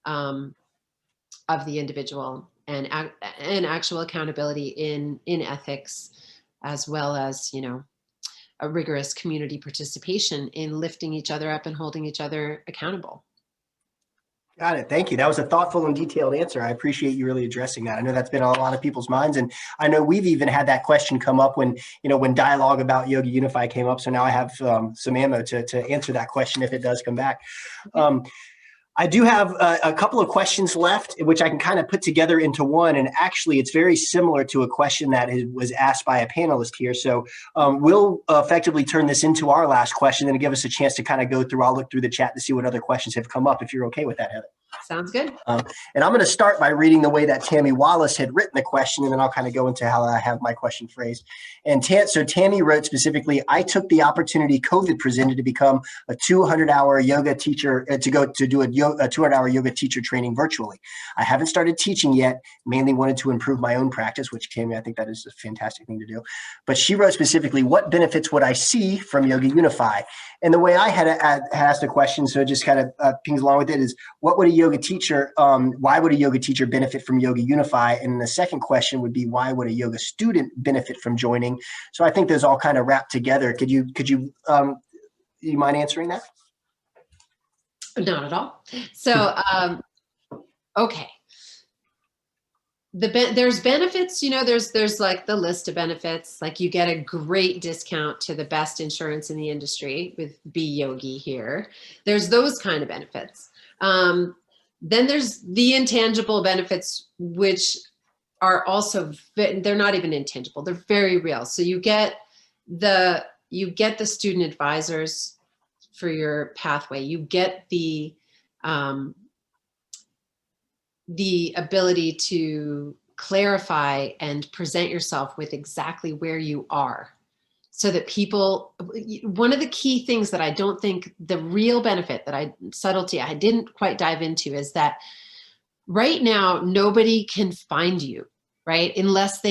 of the individual and actual accountability in ethics, as well as, a rigorous community participation in lifting each other up and holding each other accountable. Got it. Thank you. That was a thoughtful and detailed answer. I appreciate you really addressing that. I know that's been on a lot of people's minds. And I know we've even had that question come up when dialogue about Yoga Unify came up. So now I have some ammo to answer that question if it does come back. I do have a couple of questions left, which I can kind of put together into one. And actually, it's very similar to a question that was asked by a panelist here. So we'll effectively turn this into our last question and give us a chance to kind of go through. I'll look through the chat to see what other questions have come up, if you're okay with that, Heather. Sounds good. And I'm going to start by reading the way that Tammy Wallace had written the question, and then I'll kind of go into how I have my question phrased. And so Tammy wrote specifically, I took the opportunity COVID presented to become a 200-hour yoga teacher, to do a 200-hour yoga teacher training virtually. I haven't started teaching yet, mainly wanted to improve my own practice, which Tammy, I think that is a fantastic thing to do. But she wrote specifically, what benefits would I see from Yoga Unify? And the way I had asked the question, so it just kind of pings along with it, is what would a yoga teacher, why would a yoga teacher benefit from Yoga Unify? And the second question would be, why would a yoga student benefit from joining? So I think those all kind of wrap together. Could you mind answering that? Not at all. So, okay. There's benefits, there's like the list of benefits, like you get a great discount to the best insurance in the industry with beYogi here. There's those kind of benefits. Then there's the intangible benefits, which are also, they're not even intangible. They're very real. So you get the student advisors for your pathway. You get the ability to clarify and present yourself with exactly where you are, so that people, one of the key things that I don't think, the real benefit subtlety I didn't quite dive into, is that right now nobody can find you, right? Unless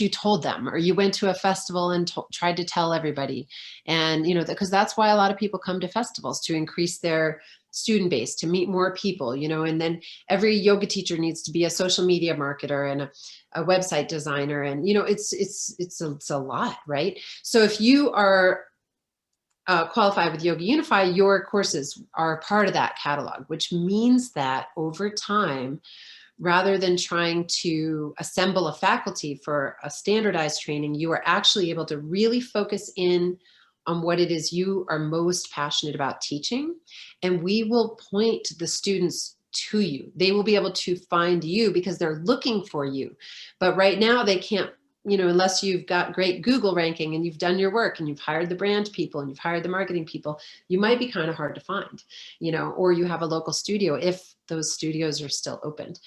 you told them, or you went to a festival and tried to tell everybody. And, because that's why a lot of people come to festivals, to increase their student base, to meet more people, and then every yoga teacher needs to be a social media marketer and a website designer. And, it's a lot, right? So if you are qualified with Yoga Unify, your courses are part of that catalog, which means that over time, rather than trying to assemble a faculty for a standardized training, you are actually able to really focus in on what it is you are most passionate about teaching. And we will point the students to you. They will be able to find you because they're looking for you. But right now they can't, unless you've got great Google ranking and you've done your work and you've hired the brand people and you've hired the marketing people, you might be kind of hard to find, or you have a local studio if those studios are still opened.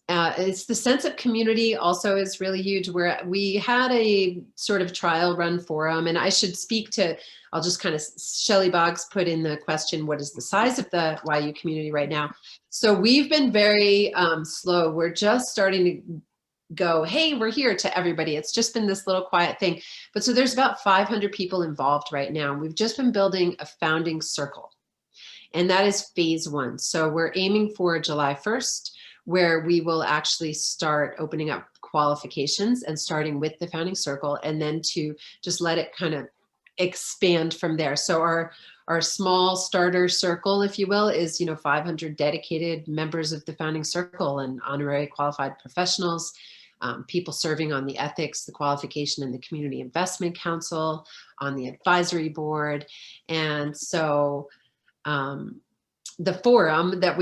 It's the sense of community also is really huge, where we had a sort of trial run forum, and I should speak to, I'll just kind of, Shelley Boggs put in the question, what is the size of the YU community right now? So we've been very slow. We're just starting to go, hey, we're here to everybody. It's just been this little quiet thing. But so there's about 500 people involved right now. We've just been building a founding circle, and that is phase 1. So we're aiming for July 1st, where we will actually start opening up qualifications and starting with the founding circle, and then to just let it kind of expand from there. So our small starter circle, if you will, is 500 dedicated members of the founding circle and honorary qualified professionals, people serving on the ethics, the qualification, and the community investment council, on the advisory board. And so the forum that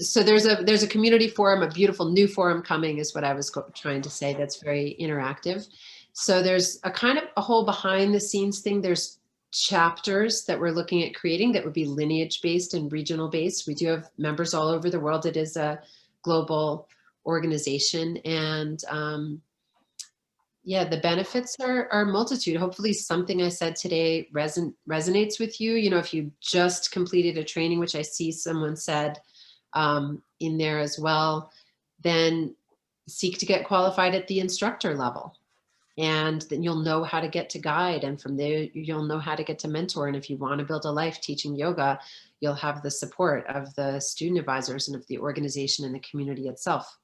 so there's a community forum, a beautiful new forum coming is what I was trying to say. That's very interactive. So there's a kind of a whole behind the scenes thing. There's chapters that we're looking at creating that would be lineage based and regional based. We do have members all over the world. It is a global organization, and yeah, the benefits are a multitude. Hopefully something I said today resonates with you. If you just completed a training, which I see someone said in there as well, then seek to get qualified at the instructor level. And then you'll know how to get to guide. And from there, you'll know how to get to mentor. And if you want to build a life teaching yoga, you'll have the support of the student advisors and of the organization and the community itself.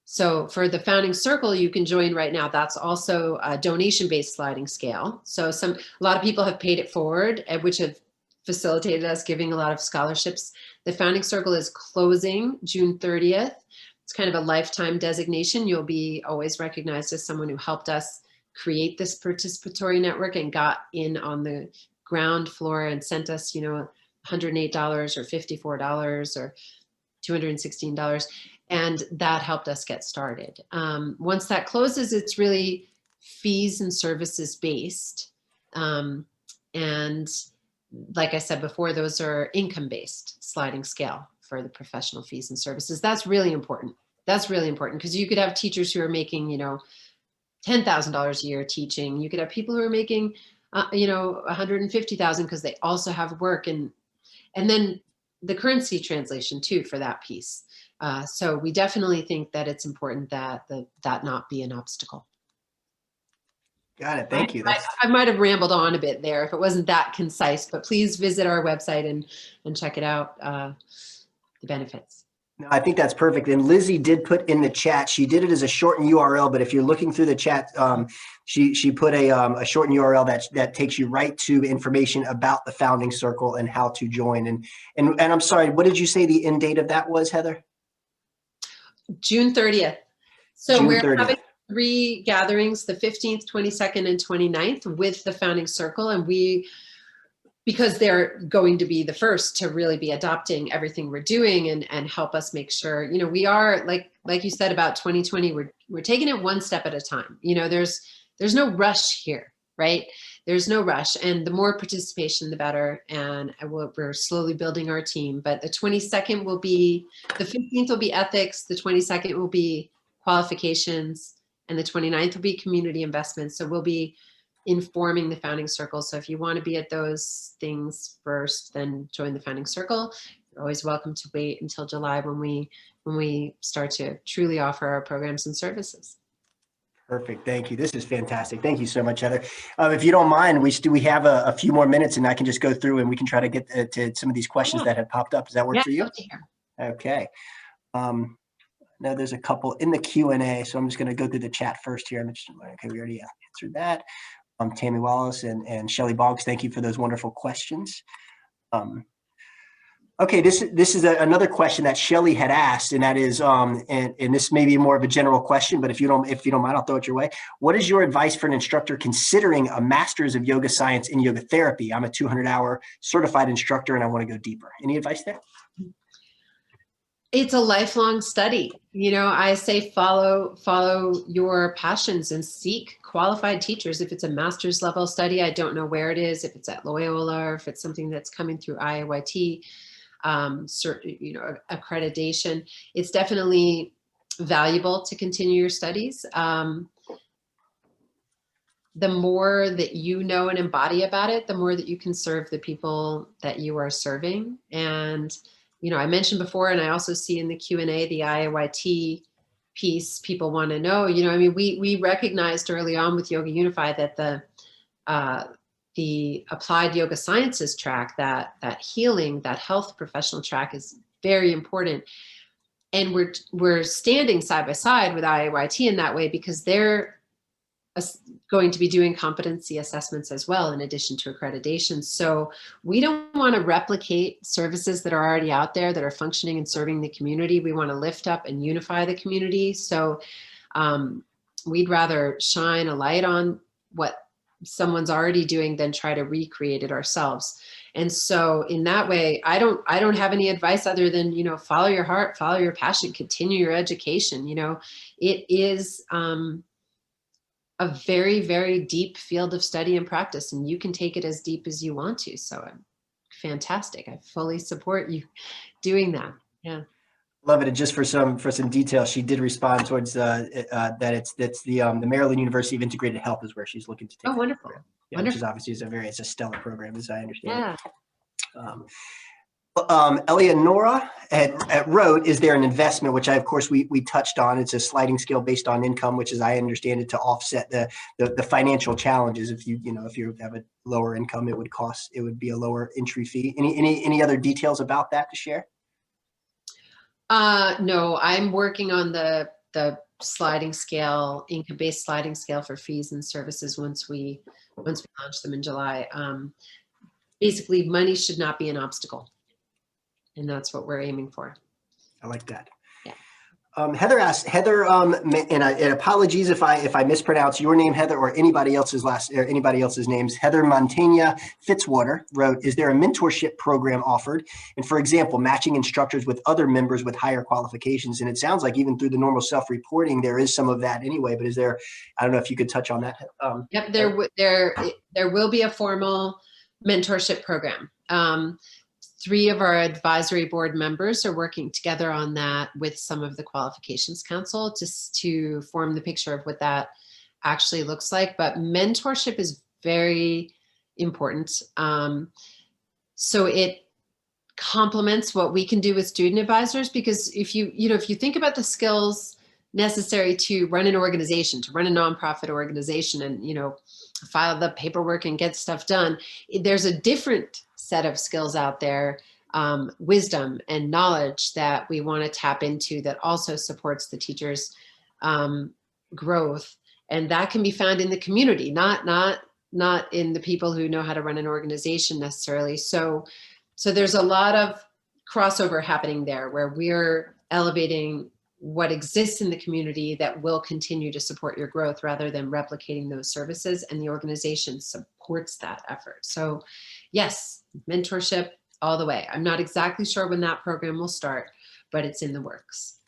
So for the founding circle, you can join right now. That's also a donation-based sliding scale. So a lot of people have paid it forward, which have facilitated us giving a lot of scholarships. The founding circle is closing June 30th. It's kind of a lifetime designation. You'll be always recognized as someone who helped us create this participatory network and got in on the ground floor and sent us, $108 or $54 or $216. And that helped us get started. Once that closes, it's really fees and services based. And like I said before, those are income-based sliding scale for the professional fees and services. That's really important. That's really important because you could have teachers who are making, $10,000 a year teaching. You could have people who are making, $150,000 because they also have work, and then the currency translation too for that piece. So we definitely think that it's important that that not be an obstacle. Got it. Thank you. I might have rambled on a bit there if it wasn't that concise, but please visit our website and check it out, the benefits. No, I think that's perfect. And Lizzie did put in the chat, she did it as a shortened URL, but if you're looking through the chat, she put a shortened URL that takes you right to information about the founding circle and how to join. And I'm sorry, what did you say the end date of that was, Heather? June 30th. So June we're 30th. having 3 gatherings, the 15th, 22nd, and 29th with the founding circle. And because they're going to be the first to really be adopting everything we're doing and help us make sure, we are like you said about 2020, we're taking it one step at a time. There's no rush here, right? There's no rush, and the more participation, the better. And we're slowly building our team, but the 22nd will be, the 15th will be ethics. The 22nd will be qualifications, and the 29th will be community investments. So we'll be informing the founding circle. So if you want to be at those things first, then join the founding circle. You're always welcome to wait until July when we start to truly offer our programs and services. Perfect. Thank you. This is fantastic. Thank you so much, Heather. If you don't mind, we have a few more minutes, and I can just go through and we can try to get to some of these questions that have popped up. Does that work for you? Okay. Now there's a couple in the Q&A, so I'm just going to go through the chat first here. Okay, we already answered that. Tammy Wallace and Shelley Boggs, thank you for those wonderful questions. Okay, this is another question that Shelley had asked, and that is, and this may be more of a general question, but if you don't mind, I'll throw it your way. What is your advice for an instructor considering a master's of yoga science in yoga therapy? I'm a 200-hour certified instructor, and I want to go deeper. Any advice there? It's a lifelong study. I say follow your passions and seek qualified teachers. If it's a master's level study, I don't know where it is, if it's at Loyola or if it's something that's coming through IAYT, accreditation, it's definitely valuable to continue your studies. The more that you know and embody about it, the more that you can serve the people that you are serving. And I mentioned before, and I also see in the Q&A, the IAYT piece, people want to know, we recognized early on with Yoga Unify that the applied yoga sciences track, that healing, that health professional track is very important. And we're standing side by side with IAYT in that way, because they're going to be doing competency assessments as well, in addition to accreditation. So we don't want to replicate services that are already out there that are functioning and serving the community. We want to lift up and unify the community. So we'd rather shine a light on what someone's already doing than try to recreate it ourselves. And so in that way, I don't have any advice other than, you know, follow your heart, follow your passion, continue your education. You know, it is a very, very deep field of study and practice, and you can take it as deep as you want to. So fantastic. I fully support you doing that. Yeah. Love it. And just for some detail, she did respond towards that that's the Maryland University of Integrated Health is where she's looking to take. Oh, wonderful. Yeah, wonderful. Which is obviously it's a stellar program, as I understand. Yeah. Eleonora wrote, is there an investment, which of course we touched on. It's a sliding scale based on income, which as I understand it, to offset the financial challenges. If you have a lower income, it would be a lower entry fee. Any other details about that to share? No, I'm working on the sliding scale, income-based sliding scale for fees and services once we launch them in July. Basically, money should not be an obstacle. And that's what we're aiming for. I like that. Yeah. Heather asked, and apologies if I mispronounce your name, Heather, or anybody else's names. Heather Montaigne Fitzwater wrote, is there a mentorship program offered? And for example, matching instructors with other members with higher qualifications. And it sounds like even through the normal self-reporting, there is some of that anyway, but is there, I don't know if you could touch on that. Yep, there will be a formal mentorship program. 3 of our advisory board members are working together on that with some of the qualifications council just to form the picture of what that actually looks like. But mentorship is very important. So it complements what we can do with student advisors, because if you think about the skills necessary to run an organization, to run a nonprofit organization and, file the paperwork and get stuff done, there's a different set of skills out there, wisdom and knowledge that we want to tap into that also supports the teacher's growth. And that can be found in the community, not in the people who know how to run an organization necessarily. So there's a lot of crossover happening there where we're elevating what exists in the community that will continue to support your growth rather than replicating those services, and the organization supports that effort. So yes, mentorship all the way. I'm not exactly sure when that program will start, but it's in the works.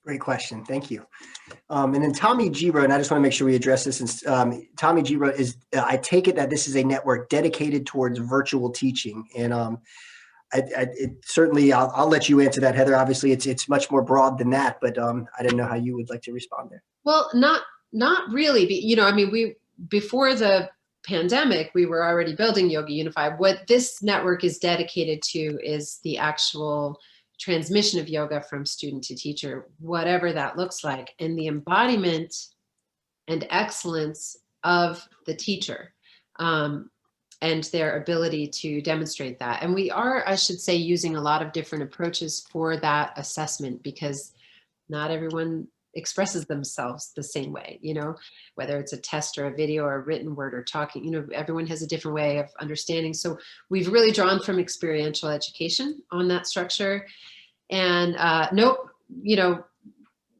Great question. Thank you. And then Tommy G wrote, and I just want to make sure we address this. And Tommy G wrote, I take it that this is a network dedicated towards virtual teaching. And certainly I'll let you answer that, Heather. Obviously it's much more broad than that, but I didn't know how you would like to respond there. Well, not really. Before the pandemic, we were already building Yoga Unify. What this network is dedicated to is the actual transmission of yoga from student to teacher, whatever that looks like, and the embodiment and excellence of the teacher. And their ability to demonstrate that. And we are, I should say, using a lot of different approaches for that assessment, because not everyone expresses themselves the same way, whether it's a test or a video or a written word or talking, everyone has a different way of understanding. So we've really drawn from experiential education on that structure. And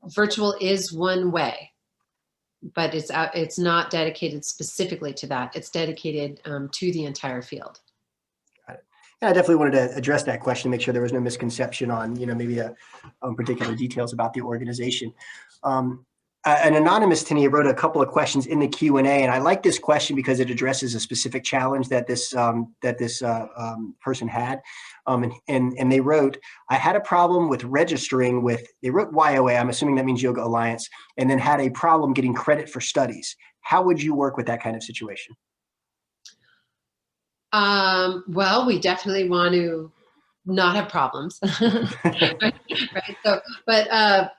virtual is one way, but it's not dedicated specifically to that. It's dedicated to the entire field. Got it. Yeah, I definitely wanted to address that question, make sure there was no misconception on, maybe particular details about the organization. An anonymous Tania wrote a couple of questions in the Q&A, and I like this question because it addresses a specific challenge that this person had. And they wrote, I had a problem with registering with, they wrote YOA, I'm assuming that means Yoga Alliance, and then had a problem getting credit for studies. How would you work with that kind of situation? Well, we definitely want to not have problems. Right? So, but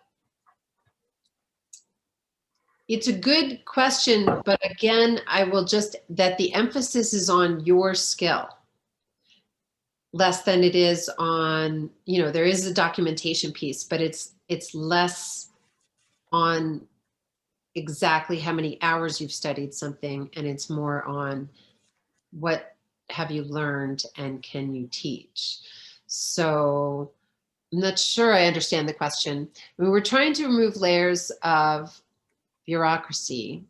it's a good question, but again, I will that the emphasis is on your skill less than it is on, there is a documentation piece, but it's less on exactly how many hours you've studied something, and it's more on what have you learned and can you teach. So I'm not sure I understand the question. I mean, we're trying to remove layers of bureaucracy.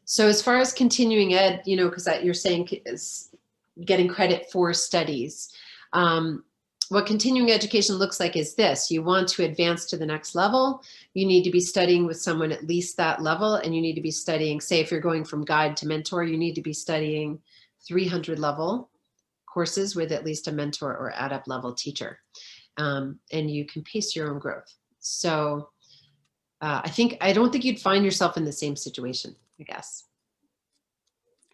So as far as continuing ed, you know, because you're saying is getting credit for studies. What continuing education looks like is this: you want to advance to the next level, you need to be studying with someone at least that level, and you need to be studying, say if you're going from guide to mentor, you need to be studying 300 level courses with at least a mentor or adept level teacher. And you can pace your own growth. So I don't think you'd find yourself in the same situation, I guess.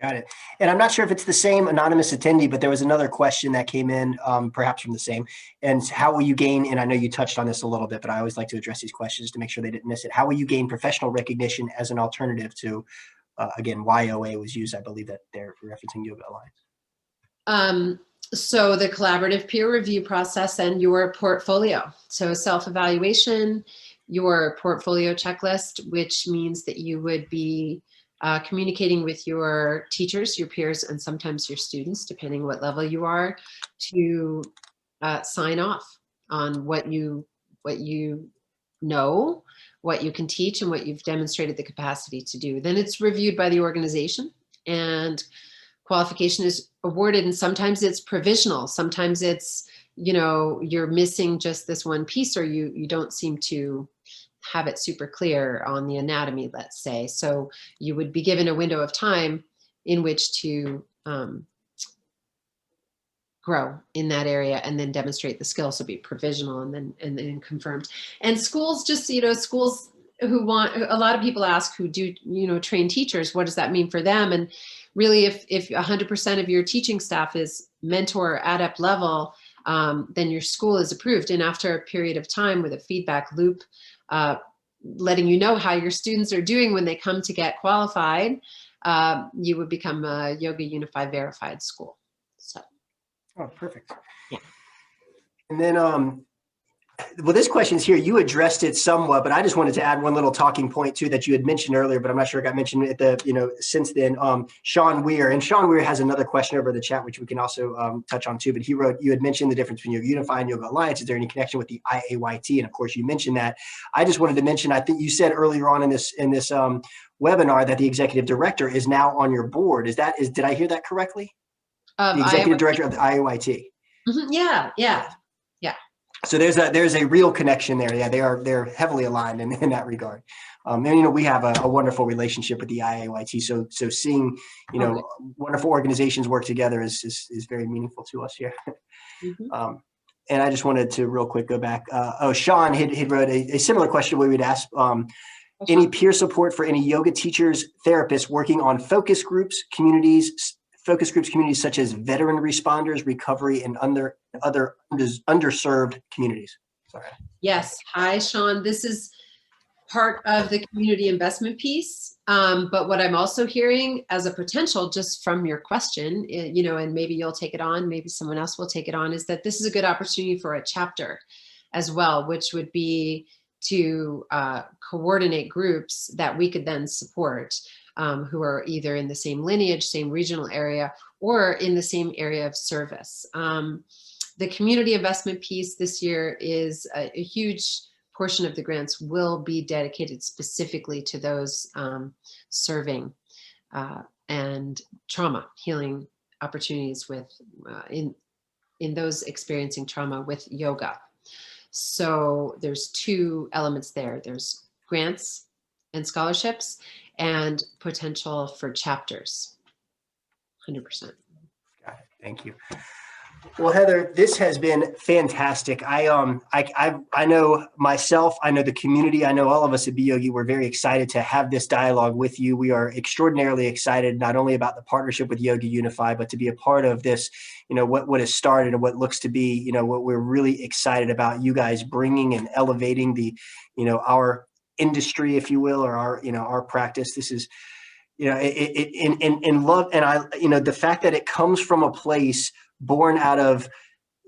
Got it. And I'm not sure if it's the same anonymous attendee, but there was another question that came in, perhaps from the same. And how will you gain, and I know you touched on this a little bit, but I always like to address these questions to make sure they didn't miss it. How will you gain professional recognition as an alternative to, again, YOA was used, I believe that they're referencing Yoga Alliance. So the collaborative peer review process and your portfolio. So self-evaluation, your portfolio checklist, which means that you would be communicating with your teachers, your peers, and sometimes your students, depending what level you are, to sign off on what you know, what you can teach, and what you've demonstrated the capacity to do. Then it's reviewed by the organization, and qualification is awarded. And sometimes it's provisional. Sometimes it's, you know, you're missing just this one piece, or you don't seem to have it super clear on the anatomy, let's say. So you would be given a window of time in which to grow in that area and then demonstrate the skill. So be provisional and then confirmed. And schools just, you know, schools who want, a lot of people ask who do, you know, train teachers, what does that mean for them? And really, if 100% of your teaching staff is mentor or adept level, then your school is approved. And after a period of time with a feedback loop, letting you know how your students are doing when they come to get qualified, you would become a Yoga Unify verified school. So. Oh, perfect. Yeah. And then, well, this question's here. You addressed it somewhat, but I just wanted to add one little talking point too that you had mentioned earlier, but I'm not sure it got mentioned at the, you know, since then. Sean Weir, and Sean Weir has another question over the chat, which we can also touch on too. But he wrote, you had mentioned the difference between Yoga Unify and Yoga Alliance. Is there any connection with the IAYT? And of course, you mentioned that. I just wanted to mention, I think you said earlier on in this webinar that the executive director is now on your board. Did I hear that correctly? The executive director of the IAYT. Mm-hmm. Yeah. So there's a real connection there. Yeah, they're heavily aligned in that regard. And you know, we have a wonderful relationship with the IAYT. So seeing, you know, wonderful organizations work together is very meaningful to us here. Mm-hmm. And I just wanted to real quick go back. Sean had wrote a similar question where we'd ask any peer support for any yoga teachers, therapists working on focus groups communities such as veteran responders, recovery, and other underserved communities. Sorry. Yes. Hi, Sean. This is part of the community investment piece. But what I'm also hearing as a potential, just from your question, you know, and maybe you'll take it on, maybe someone else will take it on, is that this is a good opportunity for a chapter as well, which would be to coordinate groups that we could then support. Who are either in the same lineage, same regional area, or in the same area of service. The community investment piece this year is a huge portion of the grants will be dedicated specifically to those serving and trauma healing opportunities with in those experiencing trauma with yoga. So there's two elements there. There's grants and scholarships, and potential for chapters. 100%. Got it. Thank you. Well, Heather, this has been fantastic. I know myself, I know the community, I know all of us at beYogi. We're very excited to have this dialogue with you. We are extraordinarily excited not only about the partnership with Yoga Unify, but to be a part of this, you know, what has started and what looks to be, you know, what we're really excited about you guys bringing and elevating the, you know, our industry, if you will, or our, you know, our practice. This is, you know, in love. And I, you know, the fact that it comes from a place born out of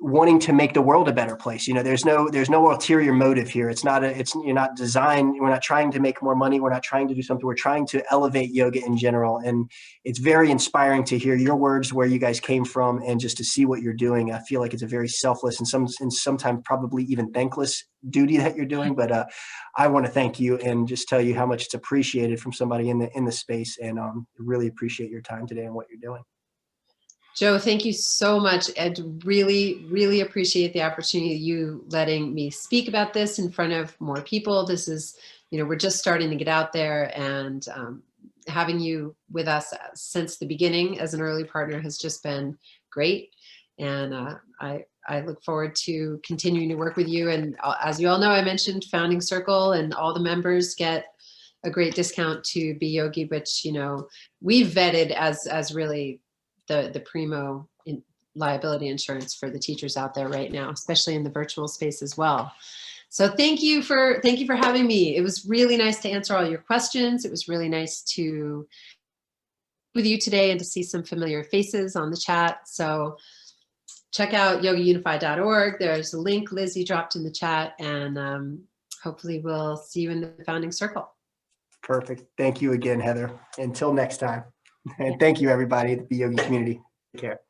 wanting to make the world a better place. You know, there's no ulterior motive here. You're not designed, we're not trying to make more money. We're not trying to do something. We're trying to elevate yoga in general. And it's very inspiring to hear your words, where you guys came from, and just to see what you're doing. I feel like it's a very selfless and sometimes probably even thankless duty that you're doing. But I want to thank you and just tell you how much it's appreciated from somebody in the space, and really appreciate your time today and what you're doing. Joe, thank you so much. And really, really appreciate the opportunity of you letting me speak about this in front of more people. This is, we're just starting to get out there, and having you with us since the beginning as an early partner has just been great. And I look forward to continuing to work with you. And as you all know, I mentioned Founding Circle, and all the members get a great discount to beYogi, which, we've vetted as really the primo liability insurance for the teachers out there right now, especially in the virtual space as well. So thank you for having me. It was really nice to answer all your questions. It was really nice to with you today and to see some familiar faces on the chat. So check out yogaunify.org. There's a link Lizzie dropped in the chat, and hopefully we'll see you in the Founding Circle. Perfect. Thank you again, Heather. Until next time. And thank you, everybody, the beYogi community. Take care.